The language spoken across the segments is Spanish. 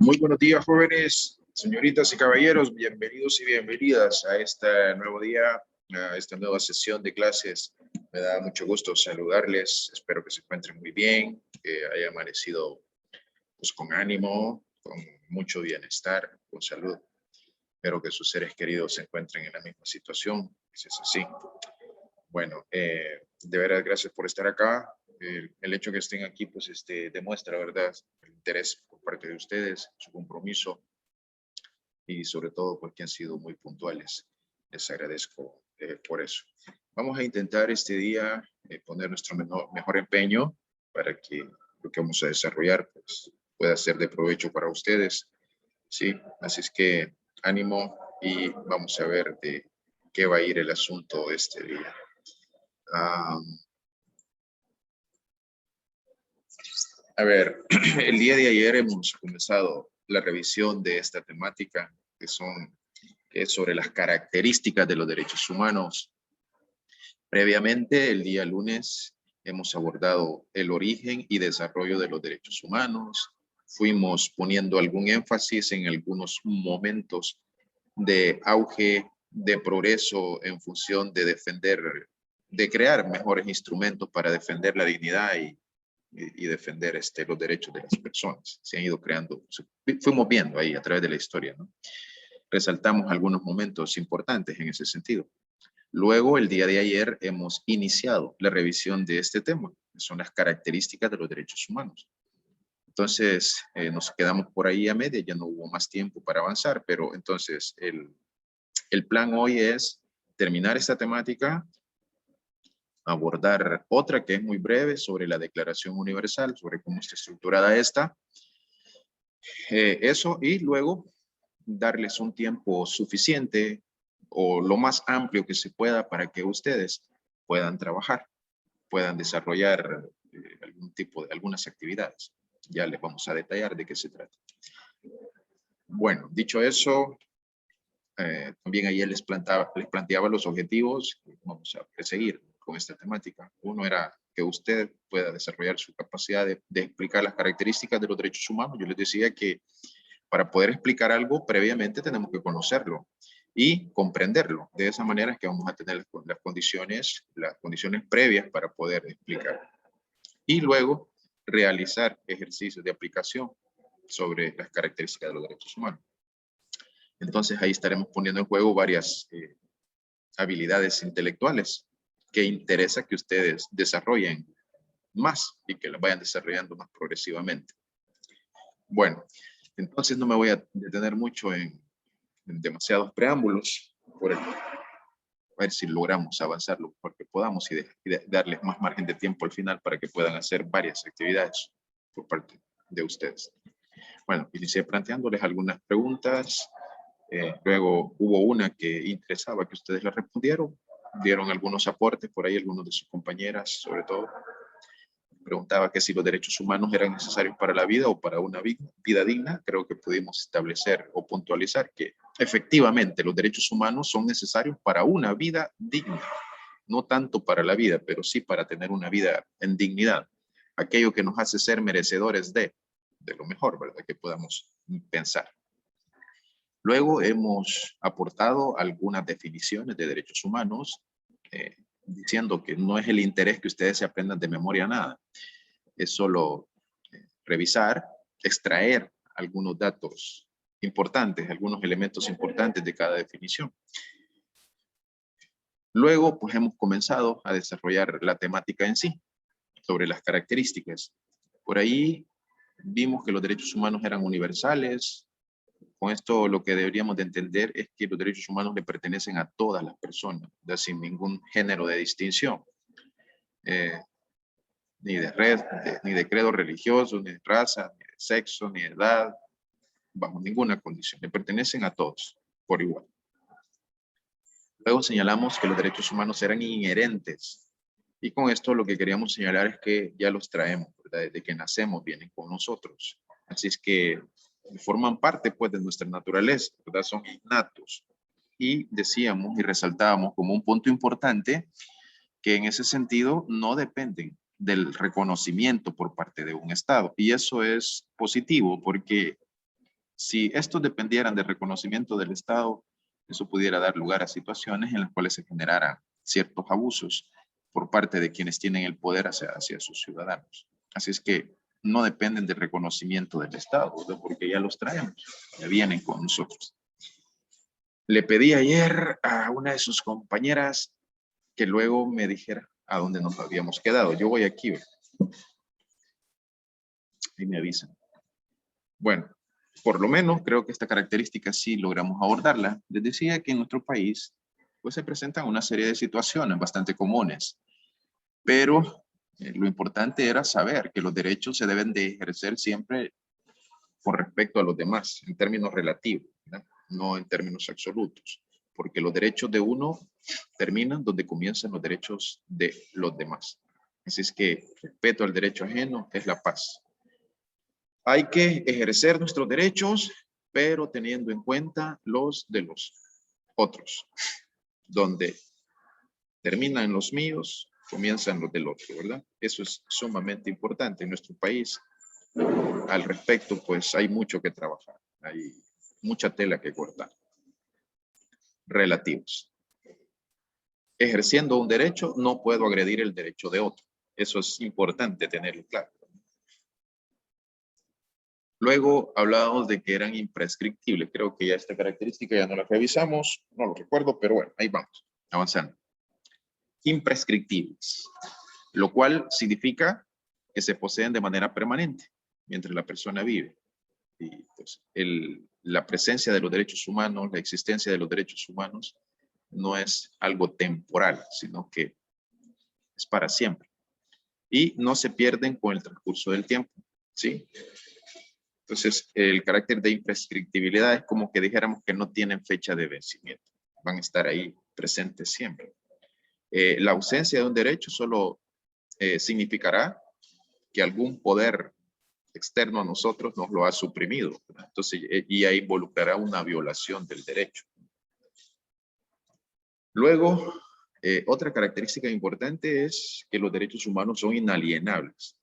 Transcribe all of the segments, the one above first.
Muy buenos días, jóvenes, señoritas y caballeros. Bienvenidos y bienvenidas a este nuevo día, a esta nueva sesión de clases. Me da mucho gusto saludarles. Espero que se encuentren muy bien, que haya amanecido pues, con ánimo, con mucho bienestar, con salud. Espero que sus seres queridos se encuentren en la misma situación, si es así. Bueno, de verdad, gracias por estar acá. El hecho que estén aquí, pues, demuestra, ¿verdad?, el interés por parte de ustedes, su compromiso y sobre todo porque han sido muy puntuales. Les agradezco por eso. Vamos a intentar este día poner nuestro mejor empeño para que lo que vamos a desarrollar pues, pueda ser de provecho para ustedes. Sí, así es que ánimo y vamos a ver de qué va a ir el asunto este día. A ver, el día de ayer hemos comenzado la revisión de esta temática que es sobre las características de los derechos humanos. Previamente, el día lunes, hemos abordado el origen y desarrollo de los derechos humanos. Fuimos poniendo algún énfasis en algunos momentos de auge, de progreso en función de defender, de crear mejores instrumentos para defender la dignidad y defender los derechos de las personas. Se han ido creando, fuimos viendo ahí a través de la historia, ¿no? Resaltamos algunos momentos importantes en ese sentido. Luego, el día de ayer, hemos iniciado la revisión de este tema, que son las características de los derechos humanos. Entonces, nos quedamos por ahí a media, ya no hubo más tiempo para avanzar, pero entonces el plan hoy es terminar esta temática, abordar otra que es muy breve sobre la Declaración Universal, sobre cómo está estructurada esta, eso, y luego darles un tiempo suficiente o lo más amplio que se pueda para que ustedes puedan trabajar, puedan desarrollar algunas actividades. Ya les vamos a detallar de qué se trata. Bueno, dicho eso, también ayer les planteaba los objetivos que vamos a perseguir con esta temática. Uno era que usted pueda desarrollar su capacidad de explicar las características de los derechos humanos. Yo les decía que para poder explicar algo previamente tenemos que conocerlo y comprenderlo. De esa manera es que vamos a tener las condiciones previas para poder explicar. Y luego realizar ejercicios de aplicación sobre las características de los derechos humanos. Entonces ahí estaremos poniendo en juego varias habilidades intelectuales que interesa que ustedes desarrollen más y que las vayan desarrollando más progresivamente. Bueno, entonces no me voy a detener mucho en demasiados preámbulos, a ver si logramos avanzar lo mejor que podamos y darles más margen de tiempo al final para que puedan hacer varias actividades por parte de ustedes. Bueno, inicié planteándoles algunas preguntas, luego hubo una que interesaba que ustedes la respondieron, dieron algunos aportes por ahí, algunos de sus compañeras sobre todo. Preguntaba que si los derechos humanos eran necesarios para la vida o para una vida digna. Creo que pudimos establecer o puntualizar que efectivamente los derechos humanos son necesarios para una vida digna. No tanto para la vida, pero sí para tener una vida en dignidad. Aquello que nos hace ser merecedores de lo mejor, ¿verdad?, que podamos pensar. Luego hemos aportado algunas definiciones de derechos humanos, diciendo que no es el interés que ustedes se aprendan de memoria nada, es solo revisar, extraer algunos datos importantes, algunos elementos importantes de cada definición. Luego, pues hemos comenzado a desarrollar la temática en sí, sobre las características. Por ahí vimos que los derechos humanos eran universales. Con esto lo que deberíamos de entender es que los derechos humanos le pertenecen a todas las personas, sin ningún género de distinción. Ni de credo religioso, ni de raza, ni de sexo, ni de edad, bajo ninguna condición. Le pertenecen a todos por igual. Luego señalamos que los derechos humanos eran inherentes. Y con esto lo que queríamos señalar es que ya los traemos, ¿verdad? Desde que nacemos vienen con nosotros. Así es que forman parte pues de nuestra naturaleza, ¿verdad? Son innatos. Y decíamos y resaltábamos como un punto importante que en ese sentido no dependen del reconocimiento por parte de un Estado. Y eso es positivo porque Si estos dependieran del reconocimiento del Estado, eso pudiera dar lugar a situaciones en las cuales se generaran ciertos abusos por parte de quienes tienen el poder hacia sus ciudadanos. Así es que no dependen del reconocimiento del Estado, ¿no? Porque ya los traemos, ya vienen con nosotros. Le pedí ayer a una de sus compañeras que luego me dijera a dónde nos habíamos quedado. Yo voy aquí. Y me avisan. Bueno, por lo menos creo que esta característica sí logramos abordarla. Les decía que en nuestro país pues se presentan una serie de situaciones bastante comunes, pero lo importante era saber que los derechos se deben de ejercer siempre con respecto a los demás, en términos relativos, ¿verdad? No en términos absolutos, porque los derechos de uno terminan donde comienzan los derechos de los demás. Así es que respeto al derecho ajeno es la paz. Hay que ejercer nuestros derechos, pero teniendo en cuenta los de los otros, donde terminan los míos, comienzan los del otro, ¿verdad? Eso es sumamente importante en nuestro país. Al respecto, pues hay mucho que trabajar, hay mucha tela que cortar. Relativos. Ejerciendo un derecho, no puedo agredir el derecho de otro. Eso es importante tenerlo claro. Luego hablábamos de que eran imprescriptibles. Creo que ya esta característica ya no la revisamos, no lo recuerdo, pero bueno, ahí vamos, avanzando. Imprescriptibles, lo cual significa que se poseen de manera permanente mientras la persona vive. Y pues, la presencia de los derechos humanos, la existencia de los derechos humanos, no es algo temporal, sino que es para siempre. Y no se pierden con el transcurso del tiempo, ¿sí? Entonces, el carácter de imprescriptibilidad es como que dijéramos que no tienen fecha de vencimiento. Van a estar ahí presentes siempre. La ausencia de un derecho solo significará que algún poder externo a nosotros nos lo ha suprimido, ¿verdad? Entonces, y ahí involucrará una violación del derecho. Luego, otra característica importante es que los derechos humanos son inalienables.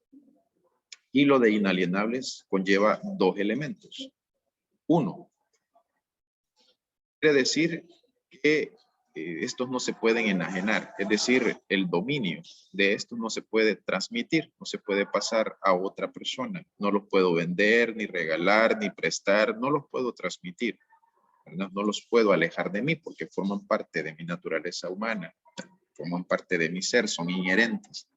Y lo de inalienables conlleva dos elementos. Uno, quiere decir que estos no se pueden enajenar, es decir, el dominio de estos no se puede transmitir, no se puede pasar a otra persona. No los puedo vender, ni regalar, ni prestar, no los puedo transmitir, ¿verdad? No los puedo alejar de mí porque forman parte de mi naturaleza humana, forman parte de mi ser, son inherentes.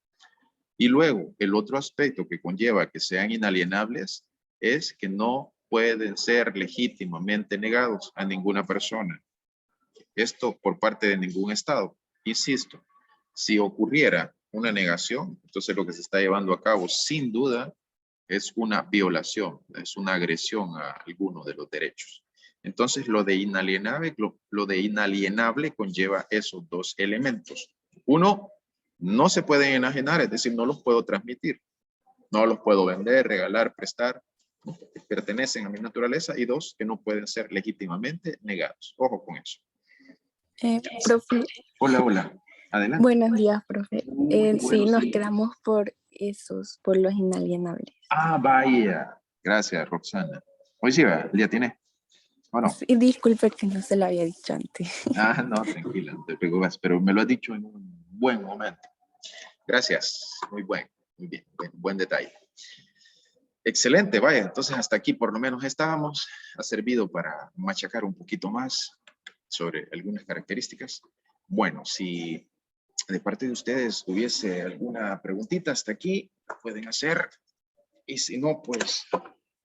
Y luego, el otro aspecto que conlleva que sean inalienables es que no pueden ser legítimamente negados a ninguna persona. Esto por parte de ningún Estado. Insisto, si ocurriera una negación, entonces lo que se está llevando a cabo sin duda es una violación, es una agresión a alguno de los derechos. Entonces lo de inalienable conlleva esos dos elementos. Uno, no se pueden enajenar, es decir, no los puedo transmitir, no los puedo vender, regalar, prestar, pertenecen a mi naturaleza. Y dos, que no pueden ser legítimamente negados. Ojo con eso. Profe. Hola, hola. Adelante. Buenos días, profe. Sí, nos días. quedamos por esos, por los inalienables. Ah, vaya. Gracias, Roxana. Hoy sí, ya tiene. ¿O no? Sí, disculpe que no se lo había dicho antes. Ah, no, tranquila, no te preocupes, pero me lo has dicho en un buen momento. Gracias. Muy bien, buen detalle. Excelente, vaya. Entonces hasta aquí por lo menos estábamos. Ha servido para machacar un poquito más sobre algunas características. Bueno, si de parte de ustedes hubiese alguna preguntita hasta aquí, la pueden hacer. Y si no, pues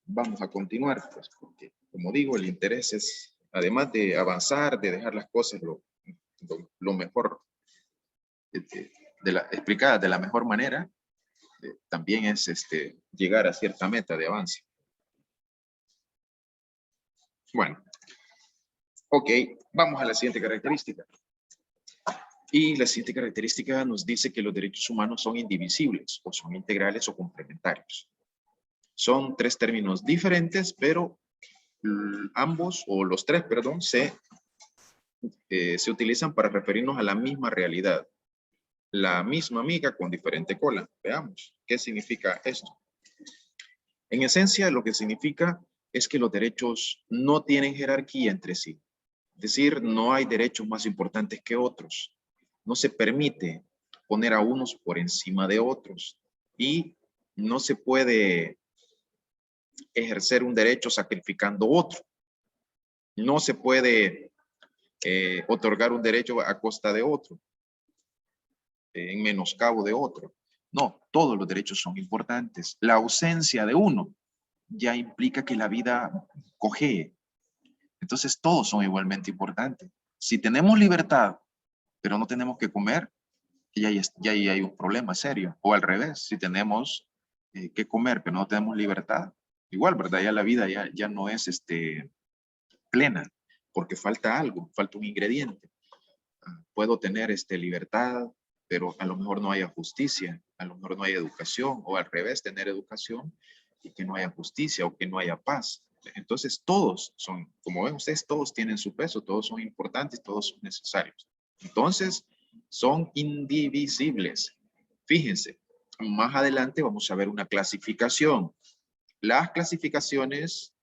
vamos a continuar, pues, porque como digo, el interés es, además de avanzar, de dejar las cosas lo mejor, explicadas de la mejor manera, también es llegar a cierta meta de avance. Bueno, ok, vamos a la siguiente característica. Y la siguiente característica nos dice que los derechos humanos son indivisibles, o son integrales o complementarios. Son tres términos diferentes, pero ambos, o los tres, perdón, se utilizan para referirnos a la misma realidad. La misma amiga con diferente cola. Veamos, ¿qué significa esto? En esencia, lo que significa es que los derechos no tienen jerarquía entre sí. Es decir, no hay derechos más importantes que otros. No se permite poner a unos por encima de otros y no se puede ejercer un derecho sacrificando otro. No se puede otorgar un derecho a costa de otro, en menoscabo de otro. No, todos los derechos son importantes. La ausencia de uno ya implica que la vida cojee. Entonces todos son igualmente importantes. Si tenemos libertad, pero no tenemos que comer, ya ahí hay un problema serio. O al revés, si tenemos que comer, pero no tenemos libertad, igual, ¿verdad? Ya la vida ya no es plena, porque falta algo, falta un ingrediente. Puedo tener libertad, pero a lo mejor no haya justicia, a lo mejor no haya educación, o al revés, tener educación y que no haya justicia o que no haya paz. Entonces todos son, como ven ustedes, todos tienen su peso, todos son importantes, todos son necesarios. Entonces son indivisibles. Fíjense, más adelante vamos a ver una clasificación. Las clasificaciones,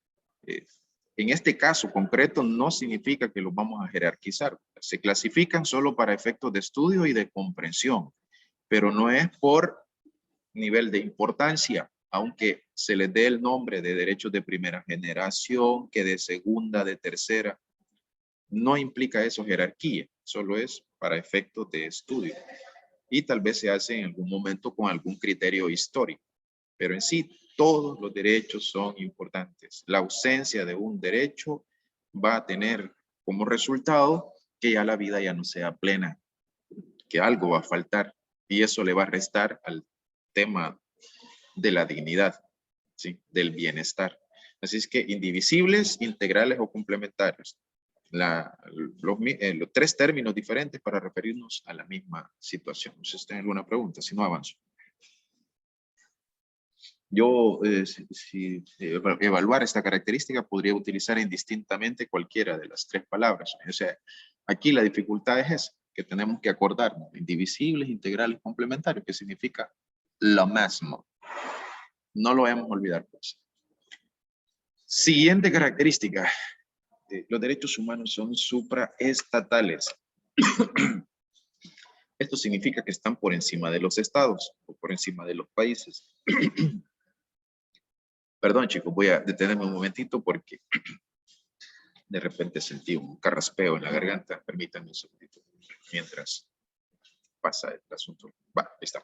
en este caso concreto, no significa que los vamos a jerarquizar. Se clasifican solo para efectos de estudio y de comprensión, pero no es por nivel de importancia, aunque se les dé el nombre de derechos de primera generación, que de segunda, de tercera. No implica eso jerarquía, solo es para efectos de estudio. Y tal vez se hace en algún momento con algún criterio histórico, pero en sí todos los derechos son importantes. La ausencia de un derecho va a tener como resultado que ya la vida ya no sea plena, que algo va a faltar y eso le va a restar al tema de la dignidad, ¿sí? Del bienestar. Así es que indivisibles, integrales o complementarios. Los tres términos diferentes para referirnos a la misma situación. No sé si tienen alguna pregunta, si no avanzo. Yo, evaluar esta característica, podría utilizar indistintamente cualquiera de las tres palabras. O sea, aquí la dificultad es esa, que tenemos que acordarnos, indivisibles, integrales, complementarios, que significa lo mismo. No lo debemos olvidar, pues. Siguiente característica. Los derechos humanos son supraestatales. Esto significa que están por encima de los estados o por encima de los países. Perdón, chicos, voy a detenerme un momentito porque de repente sentí un carraspeo en la garganta. Permítanme un segundito mientras pasa el asunto. Va, ahí está.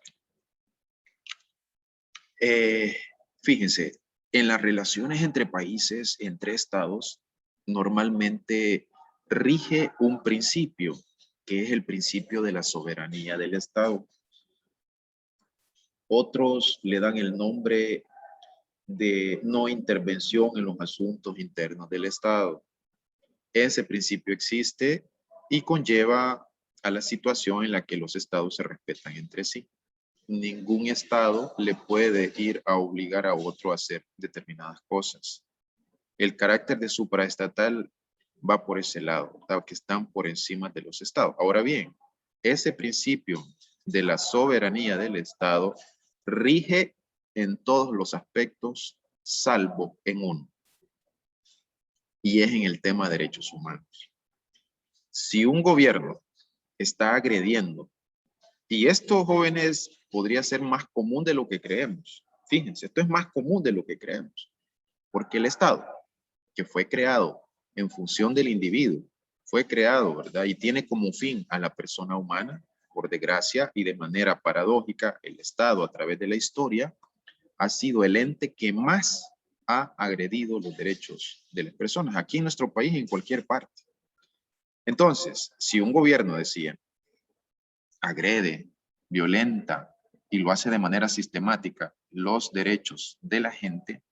Fíjense, en las relaciones entre países, entre estados, normalmente rige un principio, que es el principio de la soberanía del estado. Otros le dan el nombre de no intervención en los asuntos internos del estado. Ese principio existe y conlleva a la situación en la que los estados se respetan entre sí. Ningún estado le puede ir a obligar a otro a hacer determinadas cosas. El carácter de supraestatal va por ese lado, que están por encima de los estados. Ahora bien, ese principio de la soberanía del estado rige en todos los aspectos, salvo en uno, y es en el tema de derechos humanos. Si un gobierno está agrediendo, y esto, jóvenes, podría ser más común de lo que creemos. Fíjense, esto es más común de lo que creemos, porque el Estado, que fue creado en función del individuo, fue creado, ¿verdad? Y tiene como fin a la persona humana. Por desgracia y de manera paradójica, el Estado, a través de la historia, ha sido el ente que más ha agredido los derechos de las personas, aquí en nuestro país y en cualquier parte. Entonces, si un gobierno decía, agrede, violenta y lo hace de manera sistemática los derechos de la gente,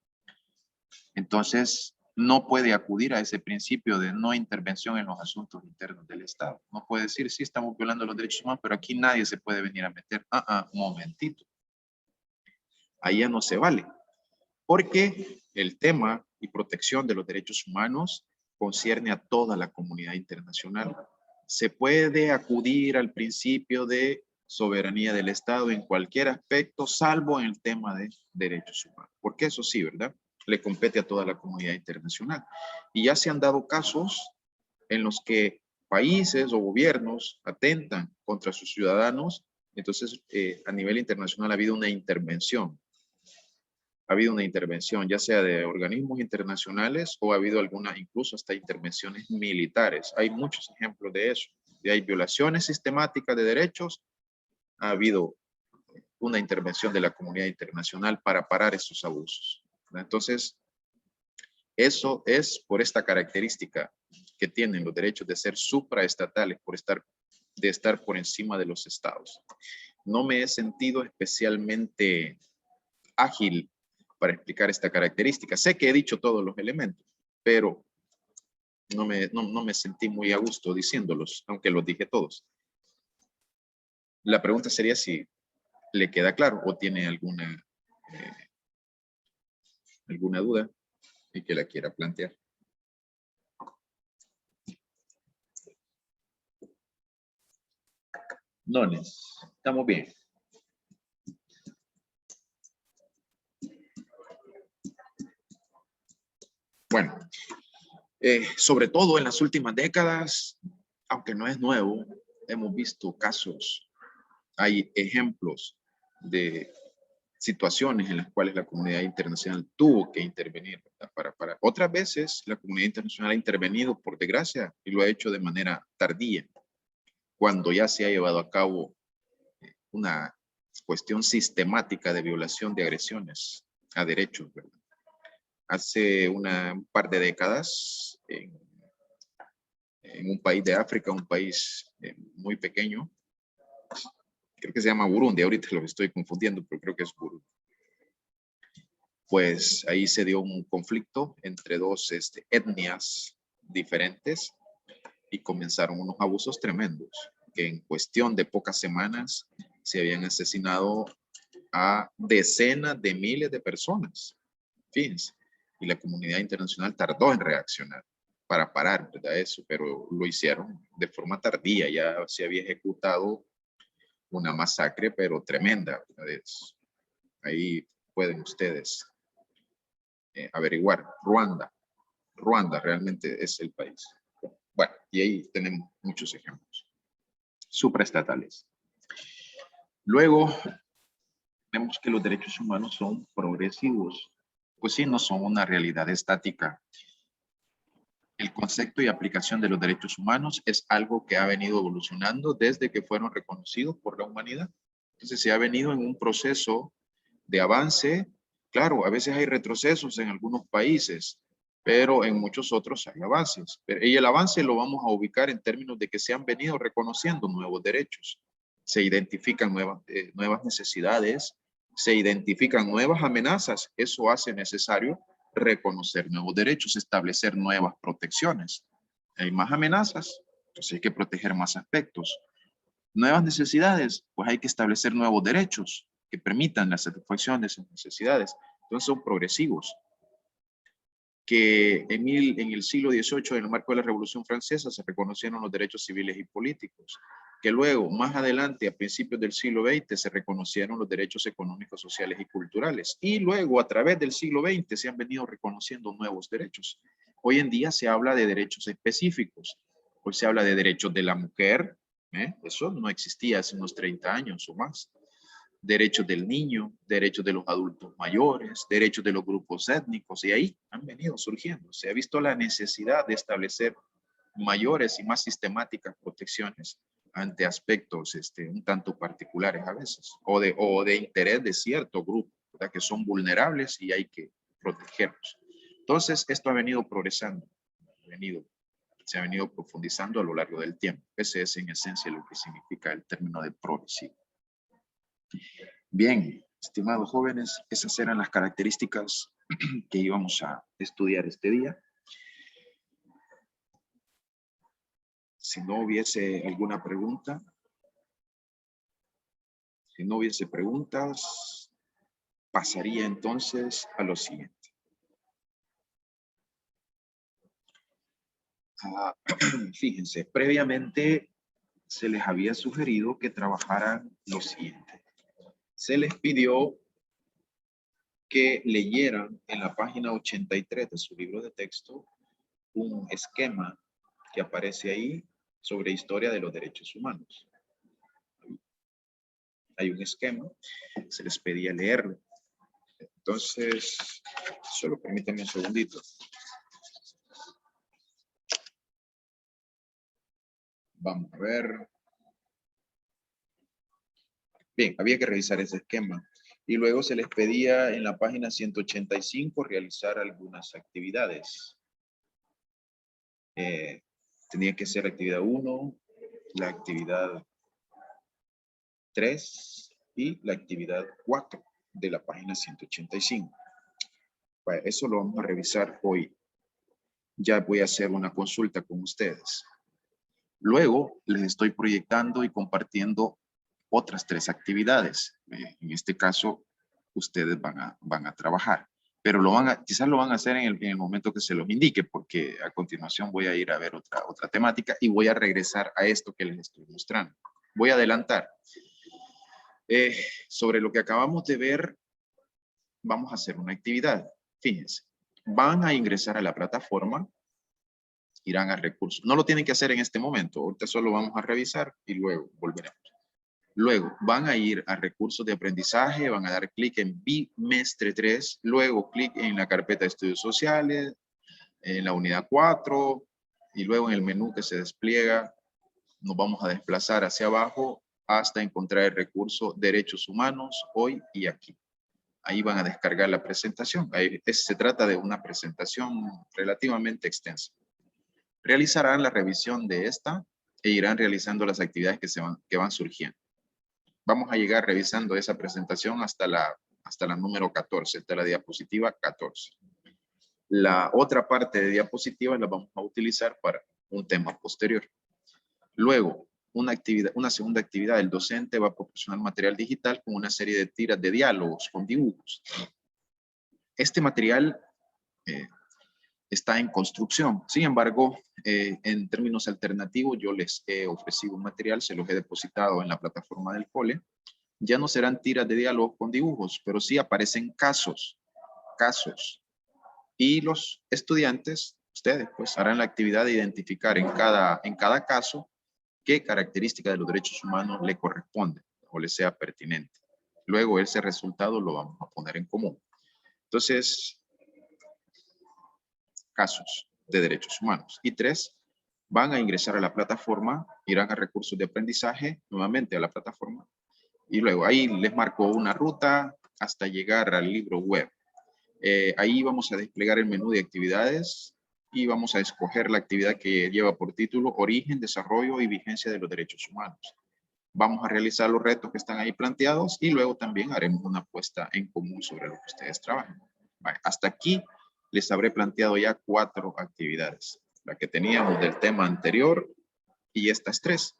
entonces no puede acudir a ese principio de no intervención en los asuntos internos del Estado. No puede decir, sí, estamos violando los derechos humanos, pero aquí nadie se puede venir a meter. Un momentito. Ahí ya no se vale. Porque el tema y protección de los derechos humanos concierne a toda la comunidad internacional. Se puede acudir al principio de soberanía del Estado en cualquier aspecto, salvo en el tema de derechos humanos. Porque eso sí, ¿verdad? le compete a toda la comunidad internacional. Y ya se han dado casos en los que países o gobiernos atentan contra sus ciudadanos. Entonces, a nivel internacional ha habido una intervención. Ha habido una intervención, ya sea de organismos internacionales o ha habido algunas, incluso hasta intervenciones militares. Hay muchos ejemplos de eso. Y hay violaciones sistemáticas de derechos. Ha habido una intervención de la comunidad internacional para parar estos abusos. Entonces, eso es por esta característica que tienen los derechos de ser supraestatales, de estar por encima de los estados. No me he sentido especialmente ágil para explicar esta característica. Sé que he dicho todos los elementos, pero no me sentí muy a gusto diciéndolos, aunque los dije todos. La pregunta sería si le queda claro o tiene alguna duda y que la quiera plantear. Nones, estamos bien. Bueno, sobre todo en las últimas décadas, aunque no es nuevo, hemos visto casos, hay ejemplos de situaciones en las cuales la comunidad internacional tuvo que intervenir. Para otras veces, la comunidad internacional ha intervenido, por desgracia, y lo ha hecho de manera tardía, cuando ya se ha llevado a cabo una cuestión sistemática de violación de agresiones a derechos, ¿verdad? Hace un par de décadas, en un país de África, un país muy pequeño, creo que se llama Burundi, ahorita lo estoy confundiendo, pero creo que es Burundi. Pues ahí se dio un conflicto entre dos etnias diferentes y comenzaron unos abusos tremendos, que en cuestión de pocas semanas se habían asesinado a decenas de miles de personas. Fíjense, y la comunidad internacional tardó en reaccionar para parar, ¿verdad? Eso, pero lo hicieron de forma tardía, ya se había ejecutado una masacre, pero tremenda, ¿verdad? Ahí pueden ustedes averiguar. Ruanda realmente es el país. Bueno, y ahí tenemos muchos ejemplos supraestatales. Luego, vemos que los derechos humanos son progresivos. Pues sí, no son una realidad estática. El concepto y aplicación de los derechos humanos es algo que ha venido evolucionando desde que fueron reconocidos por la humanidad. Entonces se ha venido en un proceso de avance. Claro, a veces hay retrocesos en algunos países, pero en muchos otros hay avances. Y el avance lo vamos a ubicar en términos de que se han venido reconociendo nuevos derechos. Se identifican nuevas necesidades, se identifican nuevas amenazas. Eso hace necesario reconocer nuevos derechos, establecer nuevas protecciones. Hay más amenazas, pues hay que proteger más aspectos. Nuevas necesidades, pues hay que establecer nuevos derechos que permitan la satisfacción de esas necesidades. Entonces son progresivos. Que en el siglo XVIII, en el marco de la Revolución Francesa, se reconocieron los derechos civiles y políticos. Que luego, más adelante, a principios del siglo XX, se reconocieron los derechos económicos, sociales y culturales. Y luego, a través del siglo XX, se han venido reconociendo nuevos derechos. Hoy en día se habla de derechos específicos. Hoy se habla de derechos de la mujer. Eso no existía hace unos 30 años o más. Derechos del niño, derechos de los adultos mayores, derechos de los grupos étnicos, y ahí han venido surgiendo. Se ha visto la necesidad de establecer mayores y más sistemáticas protecciones ante aspectos un tanto particulares a veces, o de interés de cierto grupo, ¿verdad? Que son vulnerables y hay que protegerlos. Entonces, esto ha venido progresando, se ha venido profundizando a lo largo del tiempo. Ese es en esencia lo que significa el término de progresivo. Bien, estimados jóvenes, esas eran las características que íbamos a estudiar este día. Si no hubiese alguna pregunta, pasaría entonces a lo siguiente. Fíjense, previamente se les había sugerido que trabajaran lo siguiente. Se les pidió que leyeran en la página 83 de su libro de texto un esquema que aparece ahí sobre historia de los derechos humanos. Hay un esquema, se les pedía leerlo. Entonces, solo permítanme un segundito. Vamos a ver. Bien, había que revisar ese esquema. Y luego se les pedía en la página 185 realizar algunas actividades. Tenía que ser la actividad 1, la actividad 3 y la actividad 4 de la página 185. Bueno, eso lo vamos a revisar hoy. Ya voy a hacer una consulta con ustedes. Luego les estoy proyectando y compartiendo otras 3 actividades. En este caso, ustedes van a trabajar. Pero quizás lo van a hacer en el momento que se los indique, porque a continuación voy a ir a ver otra temática y voy a regresar a esto que les estoy mostrando. Voy a adelantar. Sobre lo que acabamos de ver, vamos a hacer una actividad. Fíjense, van a ingresar a la plataforma, irán a recursos. No lo tienen que hacer en este momento, ahorita solo vamos a revisar y luego volveremos. Luego van a ir a recursos de aprendizaje, van a dar clic en bimestre 3, luego clic en la carpeta de estudios sociales, en la unidad 4 y luego en el menú que se despliega nos vamos a desplazar hacia abajo hasta encontrar el recurso derechos humanos hoy y aquí. Ahí van a descargar la presentación. Se trata de una presentación relativamente extensa. Realizarán la revisión de esta e irán realizando las actividades que van surgiendo. Vamos a llegar revisando esa presentación hasta la número 14, hasta la diapositiva 14. La otra parte de diapositivas la vamos a utilizar para un tema posterior. Luego, una segunda actividad, el docente va a proporcionar material digital con una serie de tiras de diálogos con dibujos. Este material está en construcción. Sin embargo, en términos alternativos, yo les he ofrecido un material, se los he depositado en la plataforma del cole. Ya no serán tiras de diálogos con dibujos, pero sí aparecen casos. Y los estudiantes, ustedes, pues harán la actividad de identificar en cada caso qué característica de los derechos humanos le corresponde o le sea pertinente. Luego ese resultado lo vamos a poner en común. Entonces, casos de derechos humanos. Y 3, van a ingresar a la plataforma, irán a recursos de aprendizaje, nuevamente a la plataforma, y luego ahí les marco una ruta hasta llegar al libro web. Ahí vamos a desplegar el menú de actividades y vamos a escoger la actividad que lleva por título Origen, Desarrollo y Vigencia de los Derechos Humanos. Vamos a realizar los retos que están ahí planteados y luego también haremos una puesta en común sobre lo que ustedes trabajan. Vale, hasta aquí les habré planteado ya 4 actividades. La que teníamos del tema anterior y estas 3.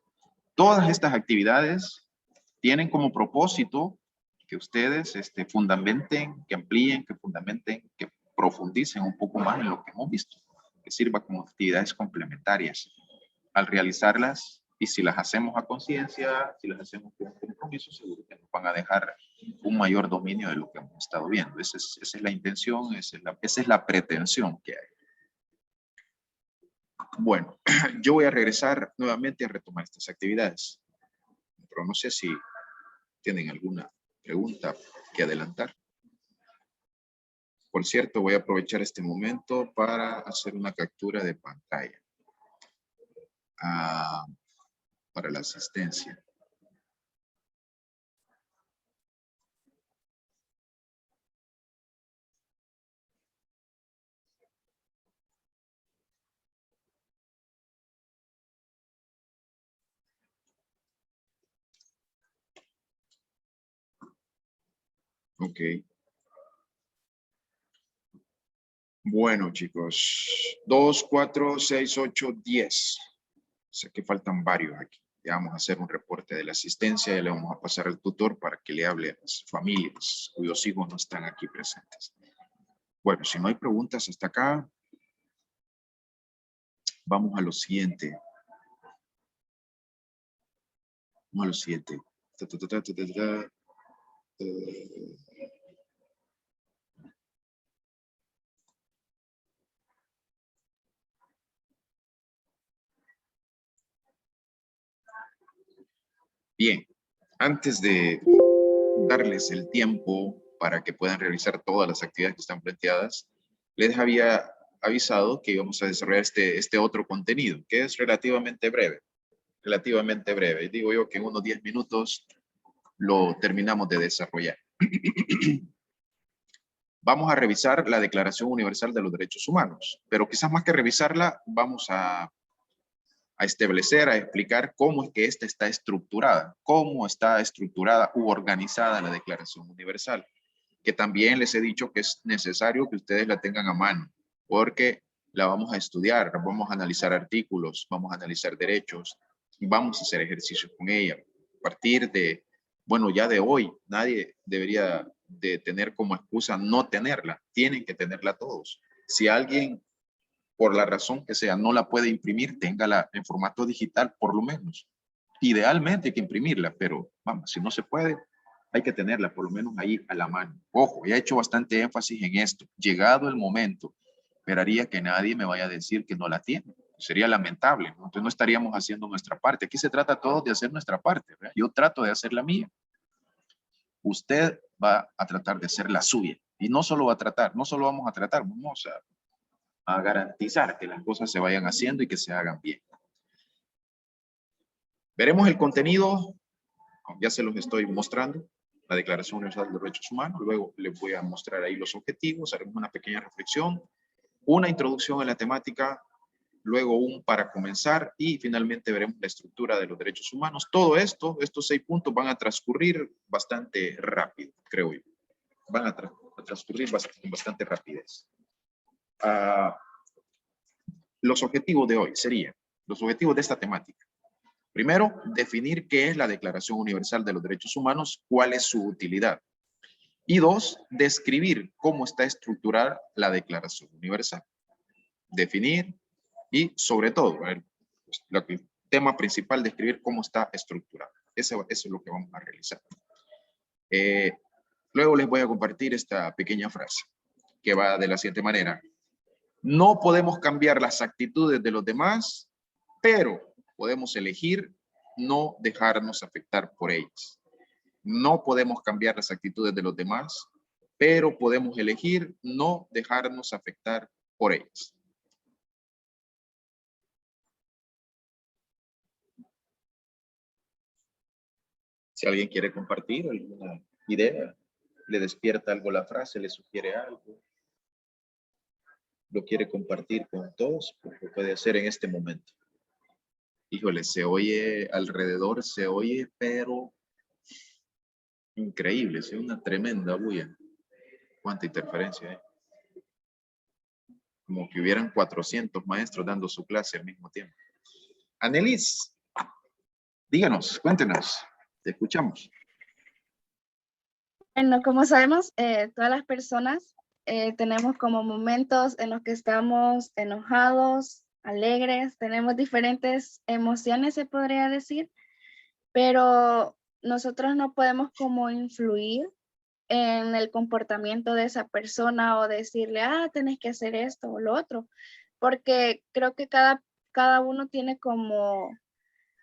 Todas estas actividades tienen como propósito que ustedes fundamenten, que amplíen, que fundamenten, que profundicen un poco más en lo que hemos visto, que sirva como actividades complementarias. Al realizarlas, y si las hacemos a conciencia, si las hacemos con compromiso, seguro que nos van a dejar un mayor dominio de lo que hemos estado viendo. Esa es la intención, esa es la pretensión que hay. Bueno, yo voy a regresar nuevamente a retomar estas actividades, pero no sé si tienen alguna pregunta que adelantar. Por cierto, voy a aprovechar este momento para hacer una captura de pantalla para la asistencia. Ok. Bueno, chicos. 2, 4, 6, 8, 10. Sé que faltan varios aquí. Ya vamos a hacer un reporte de la asistencia y le vamos a pasar al tutor para que le hable a las familias cuyos hijos no están aquí presentes. Bueno, si no hay preguntas hasta acá, vamos a lo siguiente. Vamos a lo siguiente. Bien, antes de darles el tiempo para que puedan realizar todas las actividades que están planteadas, les había avisado que íbamos a desarrollar este otro contenido, que es relativamente breve. Relativamente breve. Digo yo que en unos 10 minutos lo terminamos de desarrollar. Vamos a revisar la Declaración Universal de los Derechos Humanos, pero quizás más que revisarla, vamos a establecer, a explicar cómo es que esta está estructurada, cómo está estructurada u organizada la Declaración Universal, que también les he dicho que es necesario que ustedes la tengan a mano, porque la vamos a estudiar, vamos a analizar artículos, vamos a analizar derechos, y vamos a hacer ejercicios con ella. A partir de, bueno, ya de hoy, nadie debería de tener como excusa no tenerla, tienen que tenerla todos. Si alguien, por la razón que sea, no la puede imprimir, téngala en formato digital por lo menos. Idealmente hay que imprimirla, pero vamos, si no se puede, hay que tenerla por lo menos ahí a la mano. Ojo, ya he hecho bastante énfasis en esto. Llegado el momento, esperaría que nadie me vaya a decir que no la tiene. Sería lamentable, ¿no? Entonces no estaríamos haciendo nuestra parte. Aquí se trata todo de hacer nuestra parte, ¿verdad? Yo trato de hacer la mía. Usted va a tratar de hacer la suya. Y no solo va a tratar, no solo vamos a tratar, vamos a garantizar que las cosas se vayan haciendo y que se hagan bien. Veremos el contenido, ya se los estoy mostrando, la Declaración Universal de los Derechos Humanos, luego les voy a mostrar ahí los objetivos, haremos una pequeña reflexión, una introducción a la temática, luego un para comenzar y finalmente veremos la estructura de los derechos humanos. Todo esto, estos 6 puntos van a transcurrir bastante rápido, creo yo. Van a transcurrir con bastante rapidez. Los objetivos de hoy serían, los objetivos de esta temática. Primero, definir qué es la Declaración Universal de los Derechos Humanos, cuál es su utilidad. Y 2, describir cómo está estructurada la Declaración Universal. Definir y, sobre todo, el tema principal, describir cómo está estructurada. Eso es lo que vamos a realizar. Luego les voy a compartir esta pequeña frase que va de la siguiente manera. No podemos cambiar las actitudes de los demás, pero podemos elegir no dejarnos afectar por ellas. No podemos cambiar las actitudes de los demás, pero podemos elegir no dejarnos afectar por ellas. Si alguien quiere compartir alguna idea, le despierta algo la frase, le sugiere algo, lo quiere compartir con todos, pues lo puede hacer en este momento. Híjole, se oye alrededor, se oye, pero increíble, es una tremenda bulla. Cuánta interferencia hay. Como que hubieran 400 maestros dando su clase al mismo tiempo. Anelis, díganos, cuéntenos, te escuchamos. Bueno, como sabemos, todas las personas tenemos como momentos en los que estamos enojados, alegres, tenemos diferentes emociones, se podría decir, pero nosotros no podemos como influir en el comportamiento de esa persona o decirle, tenés que hacer esto o lo otro, porque creo que cada uno tiene como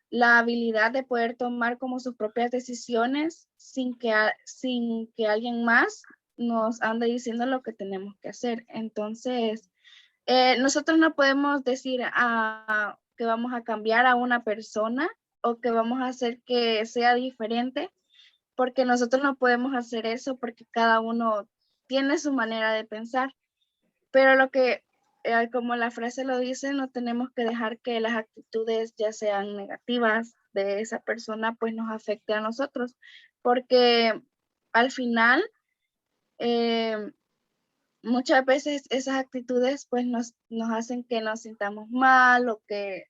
la habilidad de poder tomar como sus propias decisiones sin que alguien más nos ande diciendo lo que tenemos que hacer. Entonces, nosotros no podemos decir que vamos a cambiar a una persona o que vamos a hacer que sea diferente, porque nosotros no podemos hacer eso porque cada uno tiene su manera de pensar. Pero como la frase lo dice, no tenemos que dejar que las actitudes, ya sean negativas de esa persona, pues nos afecte a nosotros, porque al final, muchas veces esas actitudes pues nos hacen que nos sintamos mal o que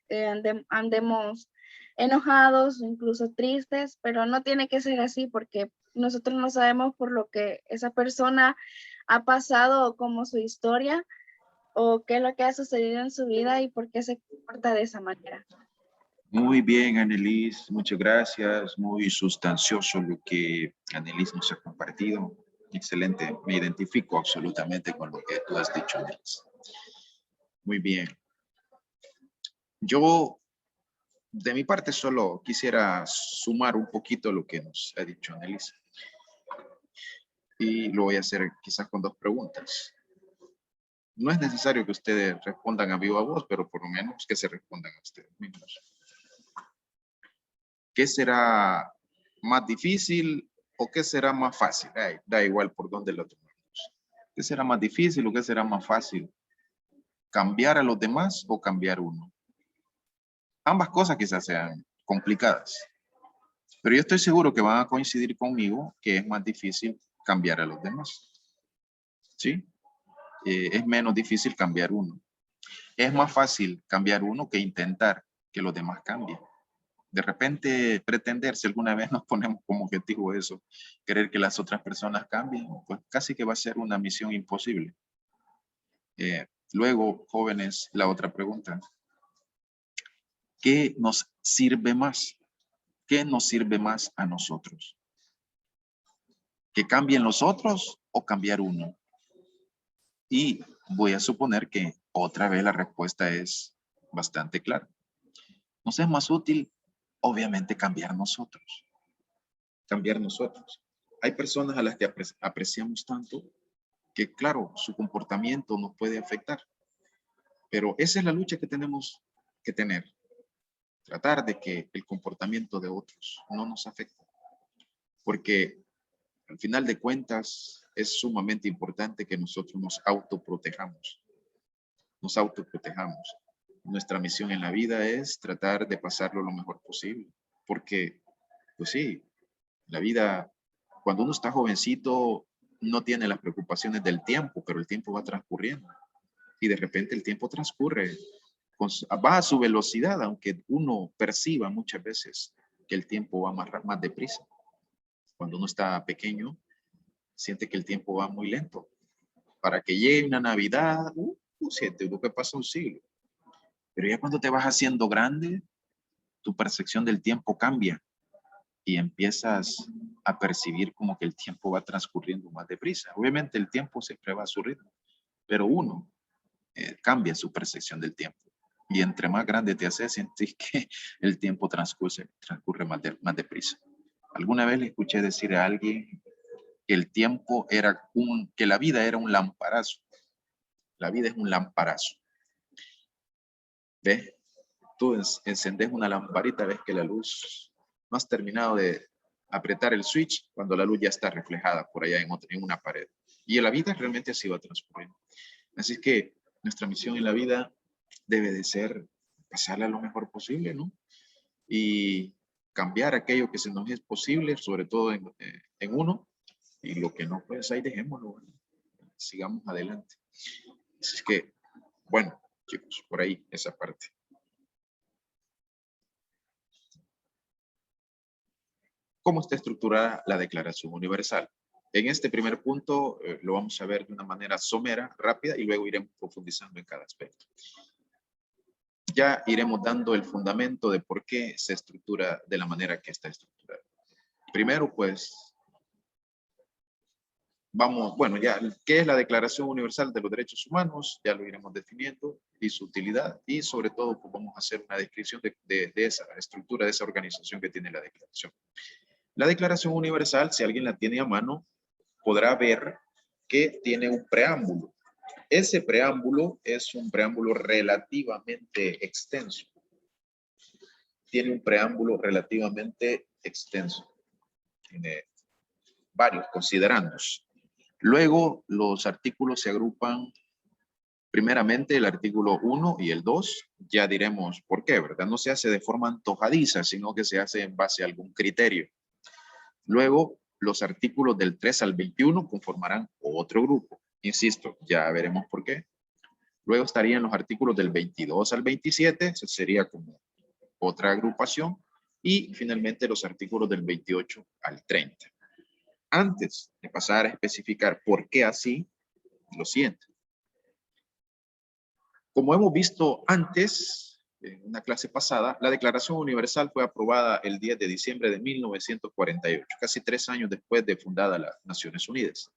andemos enojados o incluso tristes, pero no tiene que ser así porque nosotros no sabemos por lo que esa persona ha pasado o como su historia o qué es lo que ha sucedido en su vida y por qué se comporta de esa manera. Muy bien, Anelis, muchas gracias. Muy sustancioso lo que Anelis nos ha compartido. Excelente, me identifico absolutamente con lo que tú has dicho, Anelis. Muy bien. Yo De mi parte, solo quisiera sumar un poquito lo que nos ha dicho Annelise. Y lo voy a hacer quizás con dos preguntas. No es necesario que ustedes respondan a viva voz, pero por lo menos que se respondan a ustedes mismos. ¿Qué será más difícil o qué será más fácil? Ay, da igual por dónde lo tomamos. ¿Qué será más difícil o qué será más fácil? ¿Cambiar a los demás o cambiar uno? Ambas cosas quizás sean complicadas, pero yo estoy seguro que van a coincidir conmigo que es más difícil cambiar a los demás. ¿Sí? Es menos difícil cambiar uno. Es más fácil cambiar uno que intentar que los demás cambien. De repente, pretender, si alguna vez nos ponemos como objetivo eso, querer que las otras personas cambien, pues casi que va a ser una misión imposible. Luego, jóvenes, la otra pregunta. ¿Qué nos sirve más? ¿Qué nos sirve más a nosotros? ¿Que cambien los otros o cambiar uno? Y voy a suponer que otra vez la respuesta es bastante clara. Nos es más útil, obviamente, cambiar nosotros. Cambiar nosotros. Hay personas a las que apreciamos tanto que, claro, su comportamiento nos puede afectar. Pero esa es la lucha que tenemos que tener. Tratar de que el comportamiento de otros no nos afecte. Porque al final de cuentas es sumamente importante que nosotros nos autoprotejamos. Nos autoprotejamos. Nuestra misión en la vida es tratar de pasarlo lo mejor posible. Porque, pues sí, la vida, cuando uno está jovencito, no tiene las preocupaciones del tiempo, pero el tiempo va transcurriendo. Y de repente el tiempo transcurre, va a su velocidad, aunque uno perciba muchas veces que el tiempo va más deprisa. Cuando uno está pequeño, siente que el tiempo va muy lento. Para que llegue una Navidad, siente lo que pasa un siglo. Pero ya cuando te vas haciendo grande, tu percepción del tiempo cambia y empiezas a percibir como que el tiempo va transcurriendo más deprisa. Obviamente el tiempo siempre va a su ritmo, pero uno cambia su percepción del tiempo. Y entre más grande te haces, sientes que el tiempo transcurre más deprisa. Alguna vez le escuché decir a alguien que el tiempo era que la vida era un lamparazo. La vida es un lamparazo. ¿Ves? Tú encendés una lamparita, ves que la luz, no has terminado de apretar el switch cuando la luz ya está reflejada por allá en una pared. Y la vida realmente así va transcurriendo. Así que nuestra misión en la vida debe de ser pasarla lo mejor posible, ¿no? Y cambiar aquello que se nos es posible, sobre todo en uno, y lo que no, pues ahí dejémoslo, ¿no? Sigamos adelante. Así es que, bueno, chicos, por ahí esa parte. ¿Cómo está estructurada la Declaración Universal? En este primer punto lo vamos a ver de una manera somera, rápida, y luego iremos profundizando en cada aspecto. Ya iremos dando el fundamento de por qué se estructura de la manera que está estructurada. Primero, pues, bueno, ya, ¿qué es la Declaración Universal de los Derechos Humanos? Ya lo iremos definiendo, y su utilidad, y sobre todo, pues vamos a hacer una descripción de esa estructura, de esa organización que tiene la Declaración. La Declaración Universal, si alguien la tiene a mano, podrá ver que tiene un preámbulo. Ese preámbulo es un preámbulo relativamente extenso. Tiene un preámbulo relativamente extenso. Tiene varios considerandos. Luego, los artículos se agrupan, primeramente el artículo 1 y el 2. Ya diremos por qué, ¿verdad? No se hace de forma antojadiza, sino que se hace en base a algún criterio. Luego, los artículos del 3 al 21 conformarán otro grupo. Insisto, ya veremos por qué. Luego estarían los artículos del 22 al 27, eso sería como otra agrupación. Y finalmente los artículos del 28 al 30. Antes de pasar a especificar por qué así, lo siguiente. Como hemos visto antes, en una clase pasada, la Declaración Universal fue aprobada el 10 de diciembre de 1948, casi 3 años después de fundada las Naciones Unidas.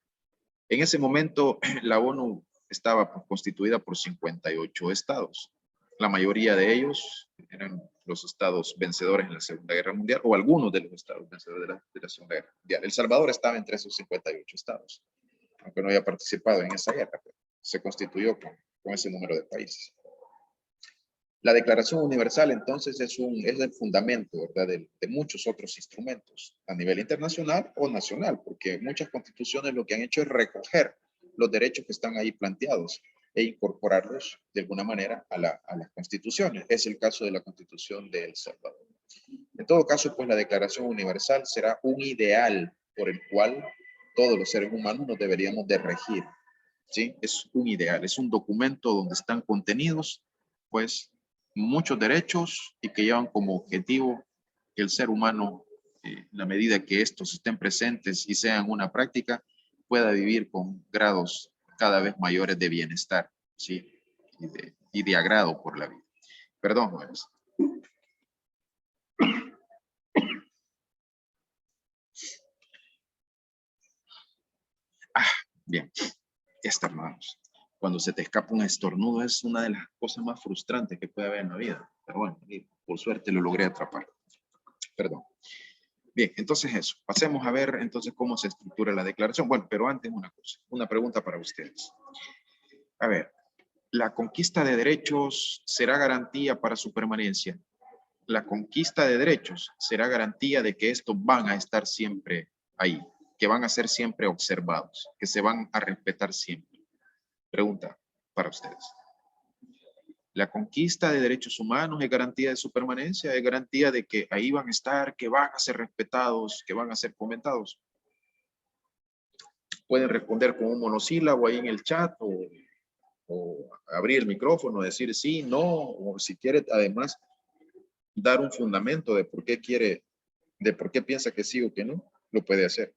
En ese momento, la ONU estaba constituida por 58 estados. La mayoría de ellos eran los estados vencedores en la Segunda Guerra Mundial, o algunos de los estados vencedores de la Segunda Guerra Mundial. El Salvador estaba entre esos 58 estados, aunque no había participado en esa guerra, pero se constituyó con ese número de países. La Declaración Universal, entonces, es el fundamento, ¿verdad?, de muchos otros instrumentos a nivel internacional o nacional, porque muchas constituciones lo que han hecho es recoger los derechos que están ahí planteados e incorporarlos de alguna manera a las constituciones. Es el caso de la Constitución de El Salvador. En todo caso, pues la Declaración Universal será un ideal por el cual todos los seres humanos nos deberíamos de regir, ¿sí? Es un ideal, es un documento donde están contenidos, pues, muchos derechos y que llevan como objetivo que el ser humano, en la medida que estos estén presentes y sean una práctica, pueda vivir con grados cada vez mayores de bienestar, ¿sí? Y de agrado por la vida. Perdón, jóvenes. Bien, estornudamos. Cuando se te escapa un estornudo es una de las cosas más frustrantes que puede haber en la vida. Pero bueno, por suerte lo logré atrapar. Perdón. Bien, entonces eso. Pasemos a ver entonces cómo se estructura la declaración. Bueno, pero antes una cosa, una pregunta para ustedes. A ver, ¿la conquista de derechos será garantía para su permanencia? La conquista de derechos será garantía de que estos van a estar siempre ahí, que van a ser siempre observados, que se van a respetar siempre. Pregunta para ustedes. La conquista de derechos humanos es garantía de su permanencia, es garantía de que ahí van a estar, que van a ser respetados, que van a ser comentados. Pueden responder con un monosílabo ahí en el chat o abrir el micrófono, decir sí, no, o si quiere además dar un fundamento de por qué quiere, de por qué piensa que sí o que no, lo puede hacer.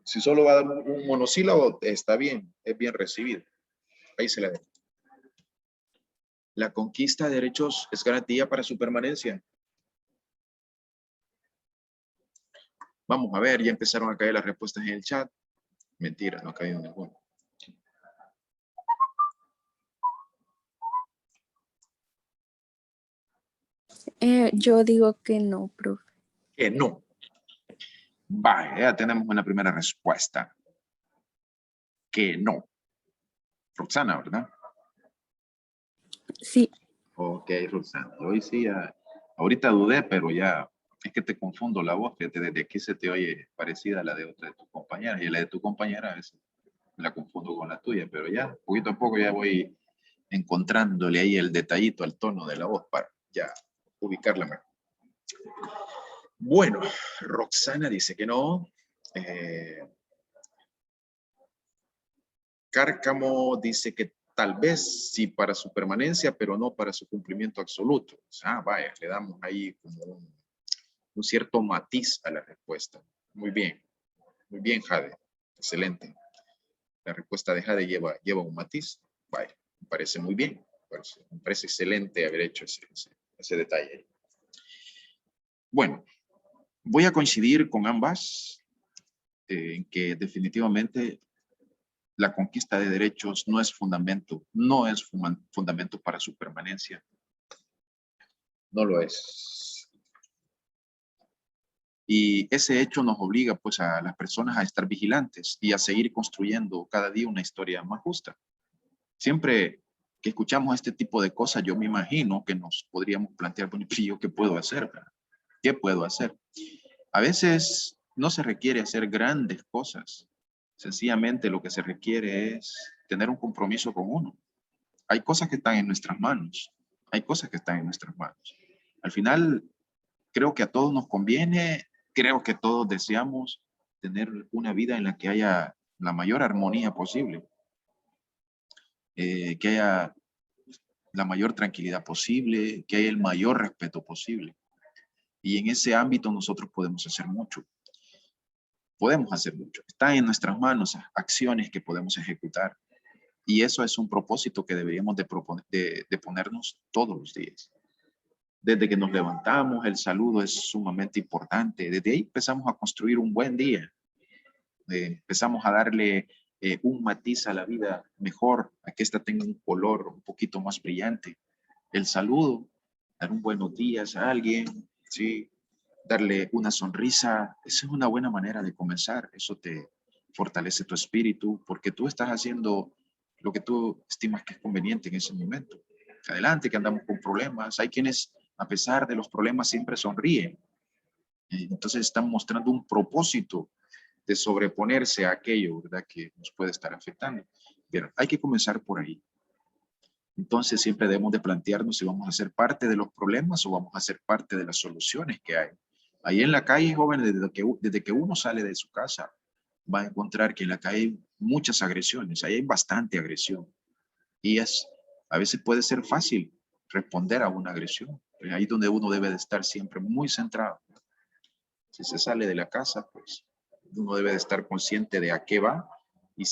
Si solo va a dar un monosílabo, está bien, es bien recibido. Ahí se la dejo. La conquista de derechos es garantía para su permanencia. Vamos a ver, ya empezaron a caer las respuestas en el chat. Mentira, no ha caído ninguna. Yo digo que no, profe. Que no. Vale, ya tenemos una primera respuesta. Que no. Roxana, ¿verdad? Sí. Ok, Roxana. Hoy sí, ahorita dudé, pero ya es que te confundo la voz. Fíjate, desde aquí se te oye parecida a la de otra de tus compañeras. Y la de tu compañera a veces la confundo con la tuya, pero ya, poquito a poco ya voy encontrándole ahí el detallito al tono de la voz para ya ubicarla mejor. Bueno, Roxana dice que no. Cárcamo dice que tal vez sí para su permanencia, pero no para su cumplimiento absoluto. Vaya, le damos ahí como un cierto matiz a la respuesta. Muy bien, Jade. Excelente. La respuesta de Jade lleva un matiz. Vaya, me parece muy bien. Me parece excelente haber hecho ese detalle. Bueno, voy a coincidir con ambas en que definitivamente la conquista de derechos no es fundamento para su permanencia. No lo es. Y ese hecho nos obliga pues a las personas a estar vigilantes y a seguir construyendo cada día una historia más justa. Siempre que escuchamos este tipo de cosas, yo me imagino que nos podríamos plantear, bueno, ¿yo qué puedo hacer? ¿Qué puedo hacer? A veces no se requiere hacer grandes cosas. Sencillamente lo que se requiere es tener un compromiso con uno. Hay cosas que están en nuestras manos. Hay cosas que están en nuestras manos. Al final, creo que a todos nos conviene, creo que todos deseamos tener una vida en la que haya la mayor armonía posible, que haya la mayor tranquilidad posible, que haya el mayor respeto posible. Y en ese ámbito nosotros podemos hacer mucho. Podemos hacer mucho. Está en nuestras manos acciones que podemos ejecutar. Y eso es un propósito que deberíamos de ponernos todos los días. Desde que nos levantamos, el saludo es sumamente importante. Desde ahí empezamos a construir un buen día. Empezamos a darle un matiz a la vida mejor, a que ésta tenga un color un poquito más brillante. El saludo, dar un buenos días a alguien, ¿sí? Darle una sonrisa, esa es una buena manera de comenzar. Eso te fortalece tu espíritu porque tú estás haciendo lo que tú estimas que es conveniente en ese momento. Adelante, que andamos con problemas. Hay quienes, a pesar de los problemas, siempre sonríen. Entonces están mostrando un propósito de sobreponerse a aquello, ¿verdad?, que nos puede estar afectando. Pero hay que comenzar por ahí. Entonces siempre debemos de plantearnos si vamos a ser parte de los problemas o vamos a ser parte de las soluciones que hay. Ahí en la calle, jóvenes, desde que uno sale de su casa, va a encontrar que en la calle hay muchas agresiones, ahí hay bastante agresión. Y a veces puede ser fácil responder a una agresión. Ahí es donde uno debe de estar siempre muy centrado. Si se sale de la casa, pues uno debe de estar consciente de a qué va y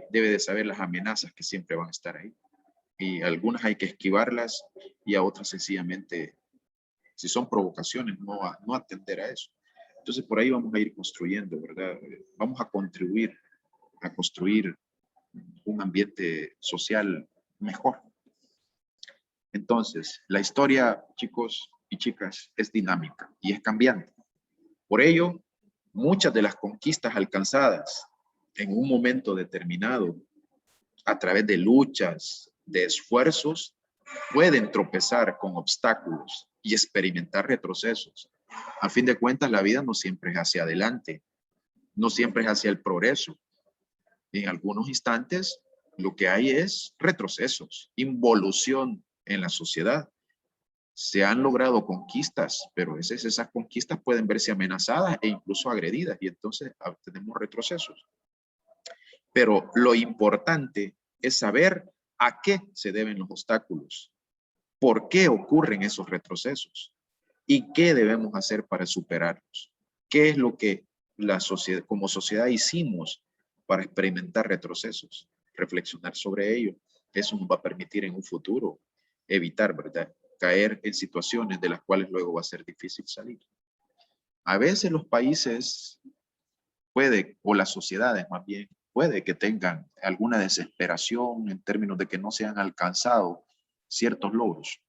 debe de saber las amenazas que siempre van a estar ahí. Y algunas hay que esquivarlas y a otras sencillamente, si son provocaciones, no atender a eso. Entonces por ahí vamos a ir construyendo, ¿verdad? Vamos a contribuir a construir un ambiente social mejor. Entonces, la historia, chicos y chicas, es dinámica y es cambiante. Por ello, muchas de las conquistas alcanzadas en un momento determinado, a través de luchas, de esfuerzos, pueden tropezar con obstáculos y experimentar retrocesos. A fin de cuentas, la vida no siempre es hacia adelante, no siempre es hacia el progreso. En algunos instantes, lo que hay es retrocesos, involución en la sociedad. Se han logrado conquistas, pero esas conquistas pueden verse amenazadas e incluso agredidas, y entonces tenemos retrocesos. Pero lo importante es saber a qué se deben los obstáculos, por qué ocurren esos retrocesos y qué debemos hacer para superarlos. ¿Qué es lo que como sociedad hicimos para experimentar retrocesos? Reflexionar sobre ello. Eso nos va a permitir en un futuro evitar, ¿verdad?, caer en situaciones de las cuales luego va a ser difícil salir. A veces los países o las sociedades más bien, puede que tengan alguna desesperación en términos de que no se han alcanzado ciertos logros.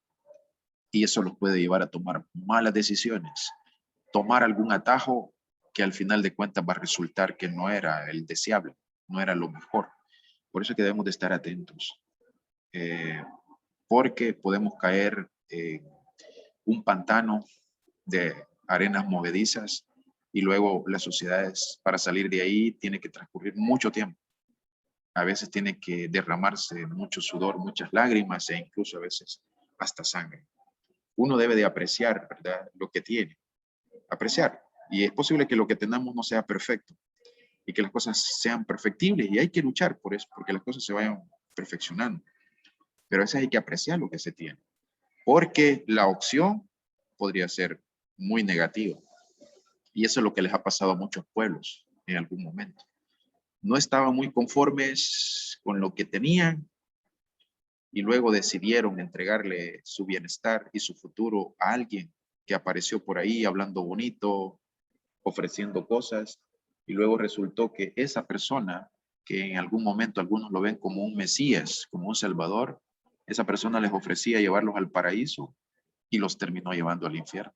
Y eso los puede llevar a tomar malas decisiones, tomar algún atajo que al final de cuentas va a resultar que no era el deseable, no era lo mejor. Por eso es que debemos de estar atentos, porque podemos caer en un pantano de arenas movedizas y luego las sociedades, para salir de ahí, tiene que transcurrir mucho tiempo. A veces tiene que derramarse mucho sudor, muchas lágrimas e incluso a veces hasta sangre. Uno debe de apreciar, ¿verdad?, lo que tiene, apreciar. Y es posible que lo que tenemos no sea perfecto y que las cosas sean perfectibles, y hay que luchar por eso, porque las cosas se vayan perfeccionando. Pero a veces hay que apreciar lo que se tiene, porque la opción podría ser muy negativa. Y eso es lo que les ha pasado a muchos pueblos en algún momento. No estaban muy conformes con lo que tenían y luego decidieron entregarle su bienestar y su futuro a alguien que apareció por ahí hablando bonito, ofreciendo cosas, y luego resultó que esa persona, que en algún momento algunos lo ven como un Mesías, como un Salvador, esa persona les ofrecía llevarlos al paraíso y los terminó llevando al infierno.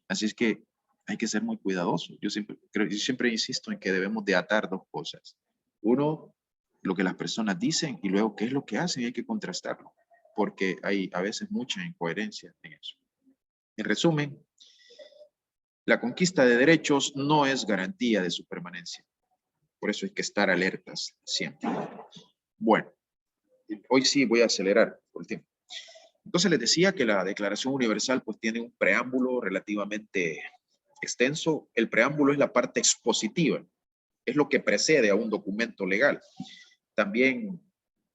Así es que hay que ser muy cuidadosos. Yo siempre insisto en que debemos de atar dos cosas. Uno, lo que las personas dicen, y luego qué es lo que hacen, y hay que contrastarlo, porque hay a veces mucha incoherencia en eso. En resumen, la conquista de derechos no es garantía de su permanencia. Por eso hay que estar alertas siempre. Bueno, hoy sí voy a acelerar por el tiempo. Entonces les decía que la Declaración Universal pues tiene un preámbulo relativamente extenso. El preámbulo es la parte expositiva, es lo que precede a un documento legal. También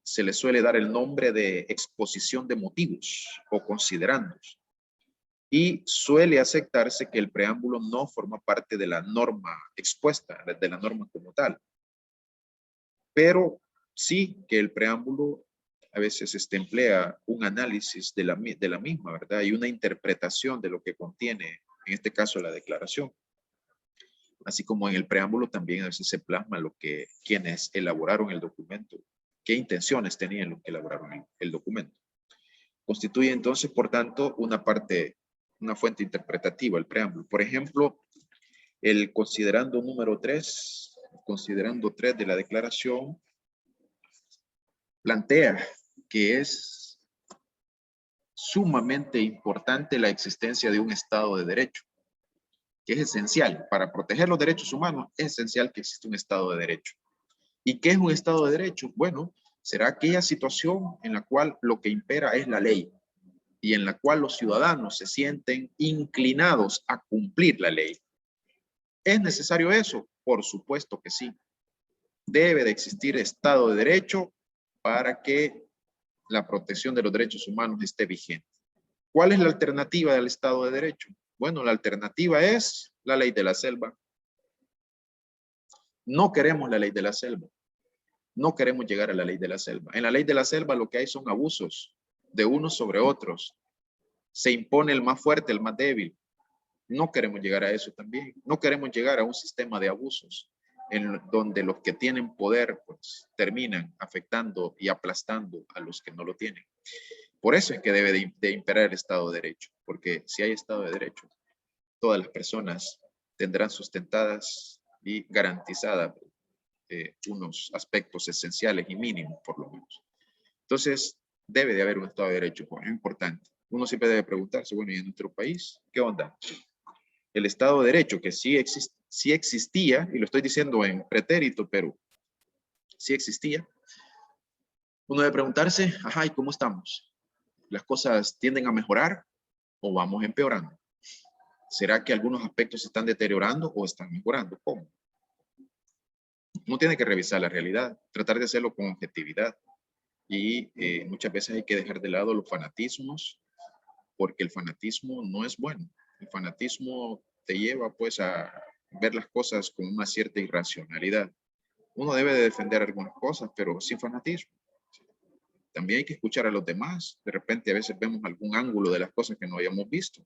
se le suele dar el nombre de exposición de motivos o considerandos. Y suele aceptarse que el preámbulo no forma parte de la norma expuesta, de la norma como tal. Pero sí que el preámbulo a veces emplea un análisis de la misma, ¿verdad? Y una interpretación de lo que contiene, en este caso, la declaración. Así como en el preámbulo también a veces se plasma lo que quienes elaboraron el documento, qué intenciones tenían los que elaboraron el documento. Constituye entonces, por tanto, una fuente interpretativa, el preámbulo. Por ejemplo, el considerando número 3, considerando 3 de la declaración, plantea que es sumamente importante la existencia de un Estado de Derecho, que es esencial. Para proteger los derechos humanos es esencial que exista un Estado de Derecho. ¿Y qué es un Estado de Derecho? Bueno, será aquella situación en la cual lo que impera es la ley y en la cual los ciudadanos se sienten inclinados a cumplir la ley. ¿Es necesario eso? Por supuesto que sí. Debe de existir Estado de Derecho para que la protección de los derechos humanos esté vigente. ¿Cuál es la alternativa del Estado de Derecho? Bueno, la alternativa es la ley de la selva. No queremos la ley de la selva. No queremos llegar a la ley de la selva. En la ley de la selva lo que hay son abusos de unos sobre otros. Se impone el más fuerte, el más débil. No queremos llegar a eso también. No queremos llegar a un sistema de abusos en donde los que tienen poder pues terminan afectando y aplastando a los que no lo tienen. Por eso es que debe de imperar el Estado de Derecho, porque si hay Estado de Derecho, todas las personas tendrán sustentadas y garantizadas unos aspectos esenciales y mínimos, por lo menos. Entonces, debe de haber un Estado de Derecho, es importante. Uno siempre debe preguntarse, bueno, ¿y en nuestro país qué onda? El Estado de Derecho, que sí existía, y lo estoy diciendo en pretérito, pero sí existía, uno debe preguntarse, ajá, ¿y cómo estamos? ¿Las cosas tienden a mejorar o vamos empeorando? ¿Será que algunos aspectos se están deteriorando o están mejorando? ¿Cómo? Uno tiene que revisar la realidad, tratar de hacerlo con objetividad. Y muchas veces hay que dejar de lado los fanatismos, porque el fanatismo no es bueno. El fanatismo te lleva pues a ver las cosas con una cierta irracionalidad. Uno debe de defender algunas cosas, pero sin fanatismo. También hay que escuchar a los demás. De repente a veces vemos algún ángulo de las cosas que no hayamos visto.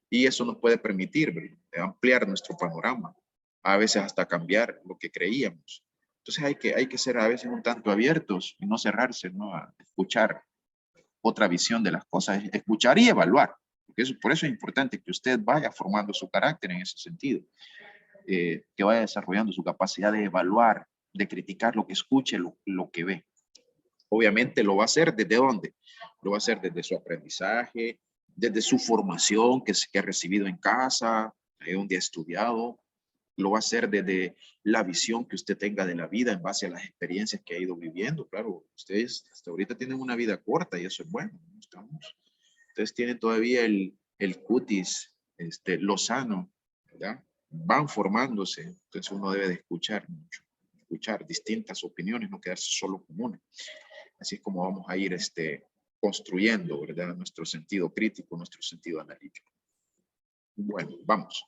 Y eso nos puede permitir ampliar nuestro panorama. A veces hasta cambiar lo que creíamos. Entonces hay que ser a veces un tanto abiertos y no cerrarse, ¿no? A escuchar otra visión de las cosas, escuchar y evaluar. Porque por eso es importante que usted vaya formando su carácter en ese sentido. Que vaya desarrollando su capacidad de evaluar, de criticar lo que escuche, lo que ve. Obviamente lo va a hacer ¿desde dónde? Lo va a hacer desde su aprendizaje, desde su formación que ha recibido en casa, donde ha estudiado. Lo va a hacer desde la visión que usted tenga de la vida en base a las experiencias que ha ido viviendo. Claro, ustedes hasta ahorita tienen una vida corta y eso es bueno. Ustedes tienen todavía el cutis lozano, ¿verdad? Van formándose, entonces uno debe de escuchar mucho, escuchar distintas opiniones, no quedarse solo con una. Así es como vamos a ir construyendo, ¿verdad? Nuestro sentido crítico, nuestro sentido analítico. Bueno, vamos.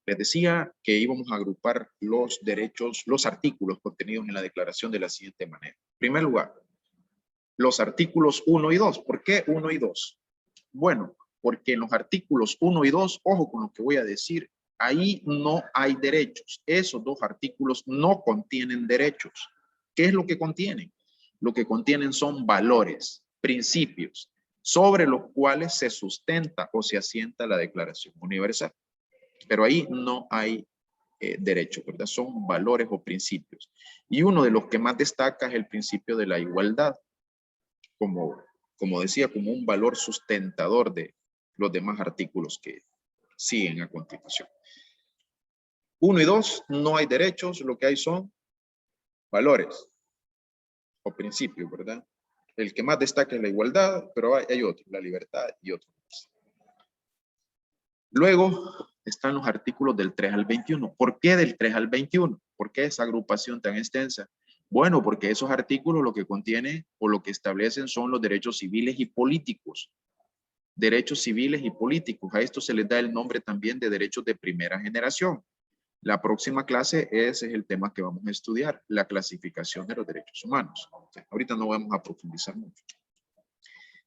Les decía que íbamos a agrupar los derechos, los artículos contenidos en la declaración de la siguiente manera. En primer lugar, los artículos 1 y 2. ¿Por qué 1 y 2? Bueno, porque en los artículos 1 y 2, ojo con lo que voy a decir, ahí no hay derechos. Esos dos artículos no contienen derechos. ¿Qué es lo que contienen? Lo que contienen son valores, principios, sobre los cuales se sustenta o se asienta la Declaración Universal. Pero ahí no hay derechos, ¿verdad? Son valores o principios. Y uno de los que más destaca es el principio de la igualdad, como decía, como un valor sustentador de los demás artículos que siguen a continuación. 1 y 2, no hay derechos, lo que hay son valores o principios, ¿verdad? El que más destaca es la igualdad, pero hay otro, la libertad y otro. Luego están los artículos del 3 al 21. ¿Por qué del 3 al 21? ¿Por qué esa agrupación tan extensa? Bueno, porque esos artículos lo que contienen o lo que establecen son los derechos civiles y políticos. Derechos civiles y políticos. A esto se les da el nombre también de derechos de primera generación. La próxima clase ese es el tema que vamos a estudiar, la clasificación de los derechos humanos. Ahorita no vamos a profundizar mucho.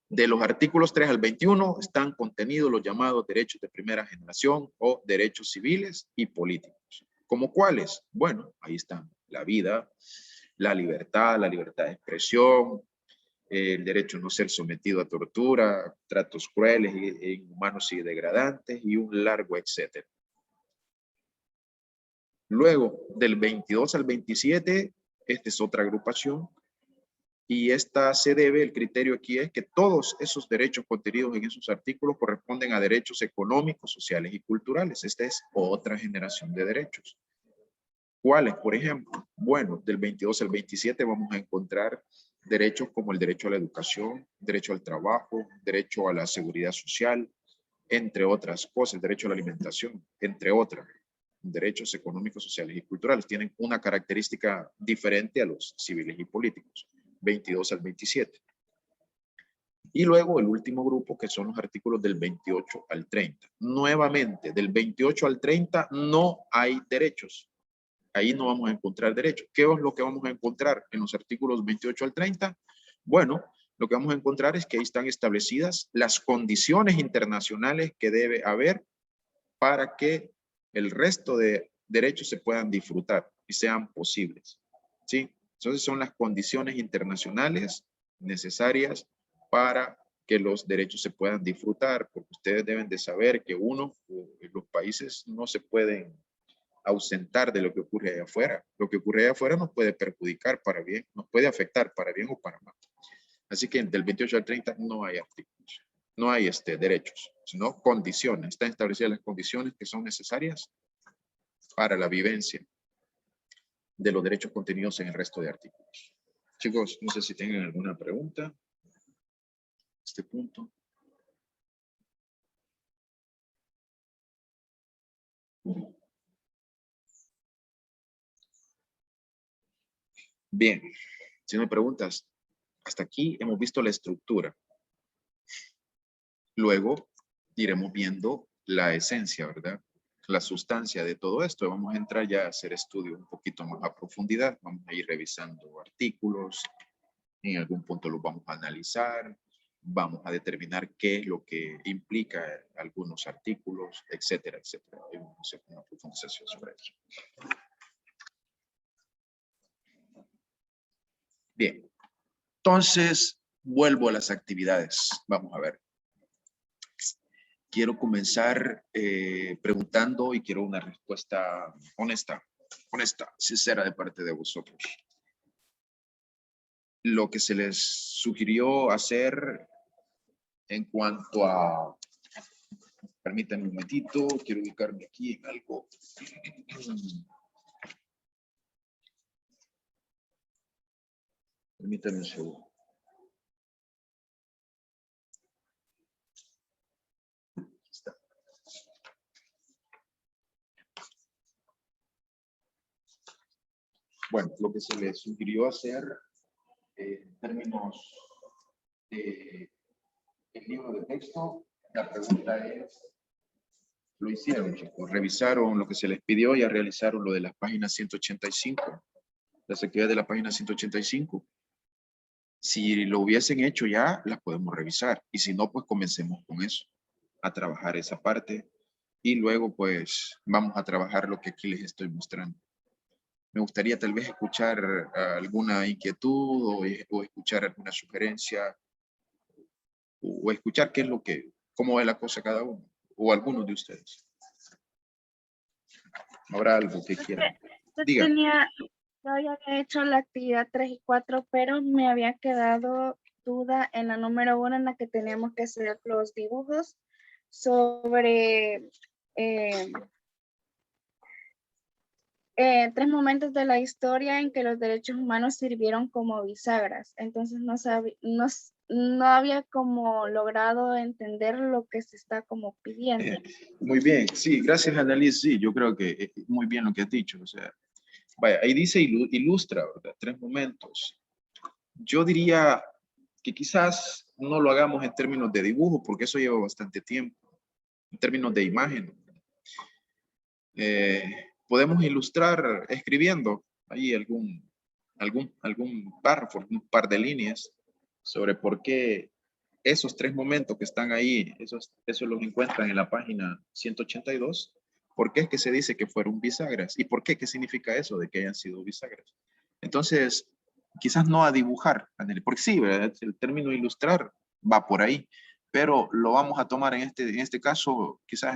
De los artículos 3 al 21 están contenidos los llamados derechos de primera generación o derechos civiles y políticos. ¿Como cuáles? Bueno, ahí están la vida, la libertad de expresión, el derecho a no ser sometido a tortura, tratos crueles, inhumanos y degradantes, y un largo etcétera. Luego, del 22 al 27, esta es otra agrupación, y esta se debe, el criterio aquí es que todos esos derechos contenidos en esos artículos corresponden a derechos económicos, sociales y culturales. Esta es otra generación de derechos. ¿Cuáles, por ejemplo? Bueno, del 22 al 27 vamos a encontrar derechos como el derecho a la educación, derecho al trabajo, derecho a la seguridad social, entre otras cosas, derecho a la alimentación, entre otras. Derechos económicos, sociales y culturales tienen una característica diferente a los civiles y políticos, 22 al 27. Y luego el último grupo, que son los artículos del 28 al 30. Nuevamente, del 28 al 30 no hay derechos. Ahí no vamos a encontrar derechos. ¿Qué es lo que vamos a encontrar en los artículos 28 al 30? Bueno, lo que vamos a encontrar es que ahí están establecidas las condiciones internacionales que debe haber para que el resto de derechos se puedan disfrutar y sean posibles. ¿Sí? Entonces son las condiciones internacionales necesarias para que los derechos se puedan disfrutar, porque ustedes deben de saber que los países no se pueden ausentar de lo que ocurre allá afuera. Lo que ocurre allá afuera nos puede perjudicar para bien, nos puede afectar para bien o para mal. Así que del 28 al 30 no hay artículos, no hay derechos, sino condiciones. Están establecidas las condiciones que son necesarias para la vivencia de los derechos contenidos en el resto de artículos. Chicos, no sé si tengan alguna pregunta a este punto. Bien, si no hay preguntas, hasta aquí hemos visto la estructura. Luego iremos viendo la esencia, ¿verdad? La sustancia de todo esto. Vamos a entrar ya a hacer estudio un poquito más a profundidad. Vamos a ir revisando artículos. En algún punto los vamos a analizar. Vamos a determinar qué es lo que implica algunos artículos, etcétera, etcétera. Y vamos a hacer una profundización sobre eso. Bien. Entonces, vuelvo a las actividades. Vamos a ver. Quiero comenzar preguntando y quiero una respuesta honesta, sincera de parte de vosotros. Lo que se les sugirió hacer en cuanto a... Permítanme un momentito, quiero ubicarme aquí en algo. Permítanme un segundo. Bueno, lo que se les sugirió hacer en términos de el libro de texto, la pregunta es, lo hicieron, chicos, revisaron lo que se les pidió, ya realizaron lo de las páginas 185, las actividades de la página 185. Si lo hubiesen hecho ya, las podemos revisar, y si no, pues comencemos con eso, a trabajar esa parte, y luego pues vamos a trabajar lo que aquí les estoy mostrando. Me gustaría tal vez escuchar alguna inquietud o escuchar alguna sugerencia o escuchar qué es lo que, cómo ve la cosa cada uno o algunos de ustedes. ¿Habrá algo que quieran? Diga. Yo había hecho la actividad 3 y 4, pero me había quedado duda en la número 1 en la que teníamos que hacer los dibujos sobre 3 momentos de la historia en que los derechos humanos sirvieron como bisagras. Entonces no había como logrado entender lo que se está como pidiendo. Muy bien, sí, gracias Annalise, sí, yo creo que muy bien lo que has dicho, o sea, vaya, ahí dice ilustra, ¿verdad? 3 momentos. Yo diría que quizás no lo hagamos en términos de dibujo, porque eso lleva bastante tiempo, en términos de imagen. Podemos ilustrar escribiendo ahí algún párrafo, un par de líneas sobre por qué esos 3 momentos que están ahí, esos los encuentran en la página 182. ¿Por qué es que se dice que fueron bisagras? ¿Y por qué? ¿Qué significa eso de que hayan sido bisagras? Entonces, quizás no a dibujar, porque sí, ¿verdad? El término ilustrar va por ahí, pero lo vamos a tomar en este caso quizás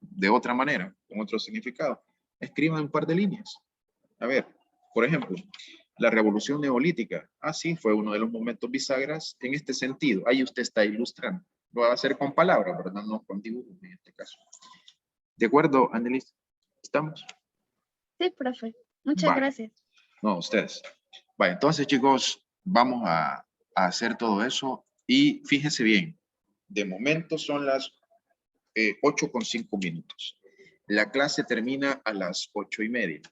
de otra manera, con otro significado. Escriban un par de líneas. A ver, por ejemplo, la revolución neolítica. Ah, sí, fue uno de los momentos bisagras en este sentido. Ahí usted está ilustrando. Lo va a hacer con palabras, ¿verdad? No con dibujos en este caso. ¿De acuerdo, Annelies? ¿Estamos? Sí, profe. Muchas Vale. gracias. No, ustedes. Vale, entonces, chicos, vamos a hacer todo eso. Y fíjense bien, de momento son las 8:05. La clase termina a las 8:30.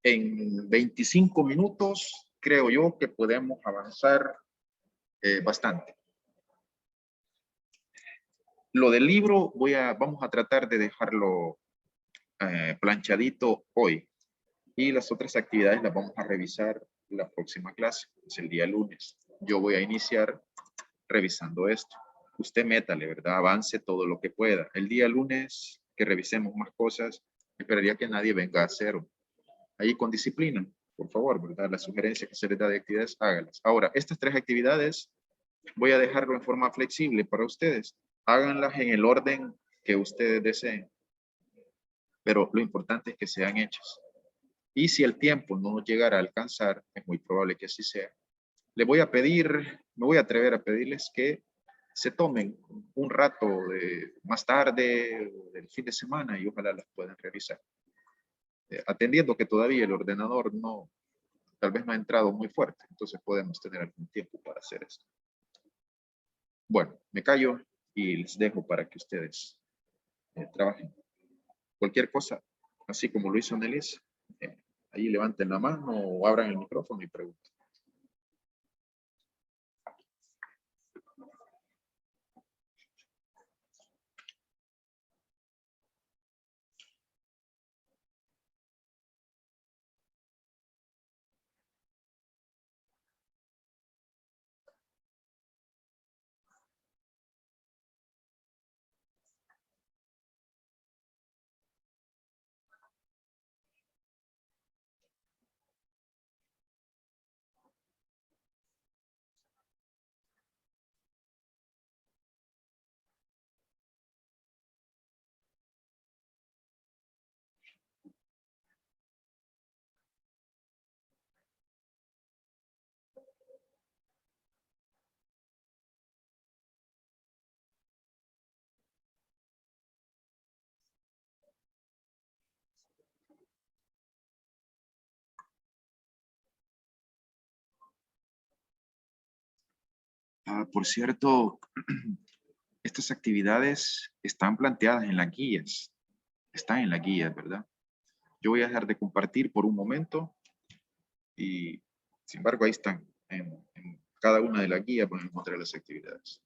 En 25 minutos, creo yo que podemos avanzar bastante. Lo del libro, vamos a tratar de dejarlo planchadito hoy. Y las otras actividades las vamos a revisar la próxima clase, es el día lunes. Yo voy a iniciar revisando esto. Usted métale, ¿verdad? Avance todo lo que pueda. El día lunes que revisemos más cosas, esperaría que nadie venga a cero. Ahí con disciplina, por favor, ¿verdad? Las sugerencias que se les da de actividades, hágalas. Ahora, estas 3 actividades voy a dejarlo en forma flexible para ustedes. Háganlas en el orden que ustedes deseen. Pero lo importante es que sean hechas. Y si el tiempo no nos llegara a alcanzar, es muy probable que así sea. Les voy a pedir, me voy a atrever a pedirles que se tomen un rato más tarde, del fin de semana, y ojalá las puedan revisar. Atendiendo que todavía el ordenador tal vez no ha entrado muy fuerte, entonces podemos tener algún tiempo para hacer esto. Bueno, me callo y les dejo para que ustedes trabajen. Cualquier cosa, así como lo hizo Nelis, ahí levanten la mano o abran el micrófono y pregunten. Por cierto, estas actividades están planteadas en las guías. Están en las guías, ¿verdad? Yo voy a dejar de compartir por un momento y, sin embargo, ahí están. En cada una de las guías van a encontrar las actividades.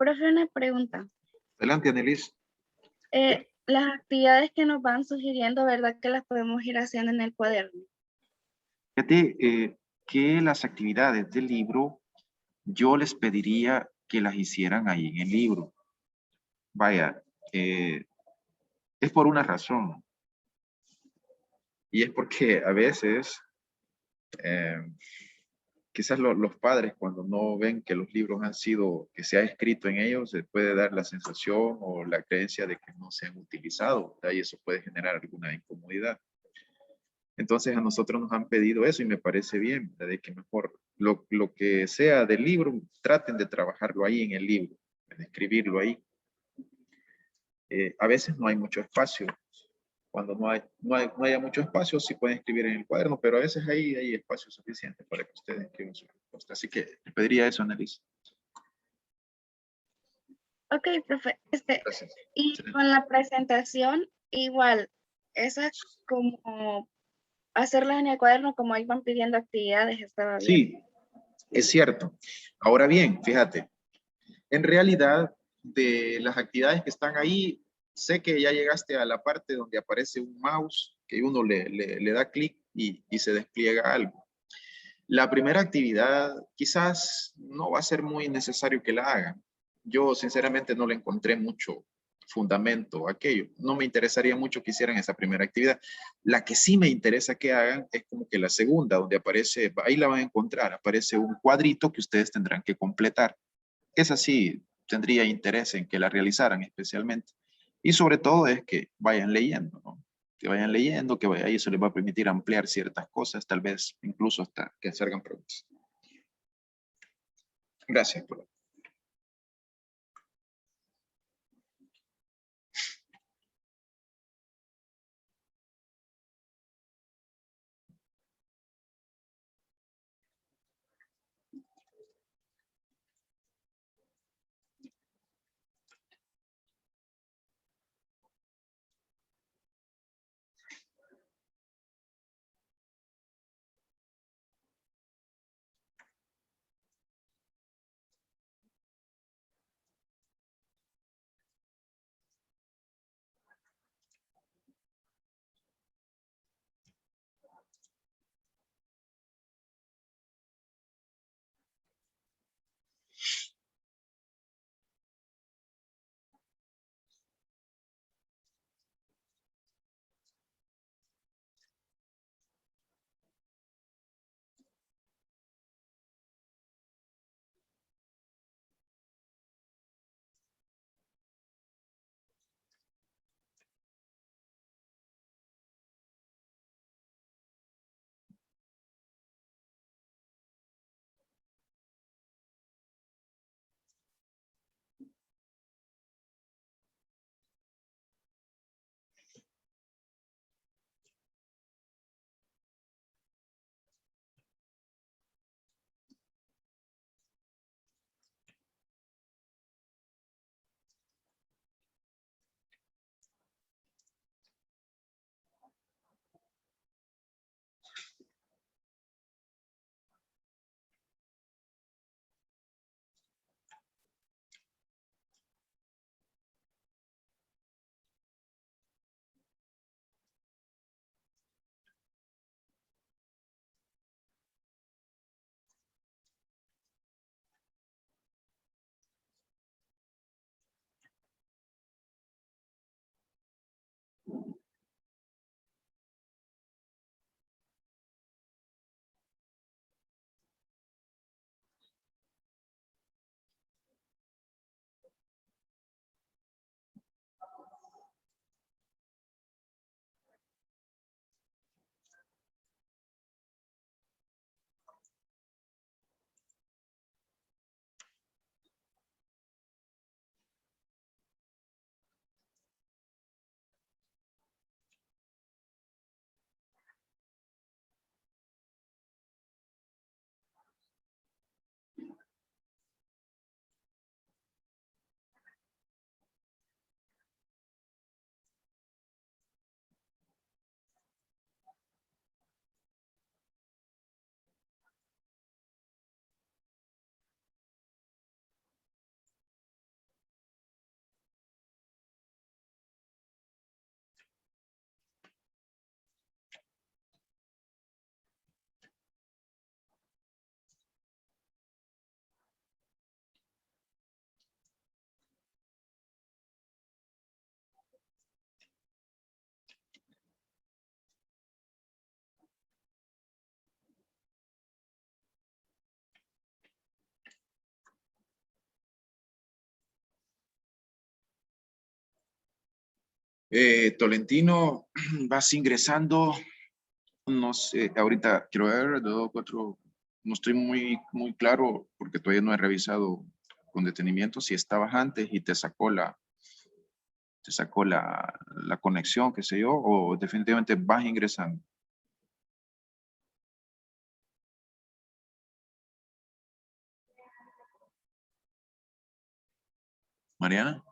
Profe, una pregunta. Adelante, Annelies. Las actividades que nos van sugiriendo, ¿verdad que las podemos ir haciendo en el cuaderno? Fíjate que las actividades del libro, yo les pediría que las hicieran ahí en el libro. Vaya, es por una razón. Y es porque a veces, eh, quizás los padres cuando no ven que los libros han sido, que se ha escrito en ellos, se puede dar la sensación o la creencia de que no se han utilizado, ¿verdad? Y eso puede generar alguna incomodidad. Entonces a nosotros nos han pedido eso y me parece bien, ¿verdad? De que mejor lo que sea del libro, traten de trabajarlo ahí en el libro, de escribirlo ahí. A veces no hay mucho espacio. Cuando no haya mucho espacio, sí pueden escribir en el cuaderno, pero a veces hay espacio suficiente para que ustedes escriban su respuesta. Así que le pediría eso, Annelies. Ok, profe. Gracias. Y Excelente. con la presentación, igual, esa es como hacerlas en el cuaderno, como ahí van pidiendo actividades, estaba bien. Sí, es cierto. Ahora bien, fíjate, en realidad, de las actividades que están ahí, sé que ya llegaste a la parte donde aparece un mouse, que uno le da clic y se despliega algo. La primera actividad quizás no va a ser muy necesario que la hagan. Yo sinceramente no le encontré mucho fundamento a aquello. No me interesaría mucho que hicieran esa primera actividad. La que sí me interesa que hagan es como que la segunda, donde aparece, ahí la van a encontrar, aparece un cuadrito que ustedes tendrán que completar. Esa sí tendría interés en que la realizaran especialmente. Y sobre todo es que vayan leyendo, ¿no? Que vayan leyendo, que vaya, y eso les va a permitir ampliar ciertas cosas, tal vez incluso hasta que se hagan preguntas. Gracias por Tolentino, vas ingresando. No sé, ahorita quiero ver, 2, 4, no estoy muy claro porque todavía no he revisado con detenimiento si estabas antes y te sacó la conexión, qué sé yo, o definitivamente vas ingresando. Mariana.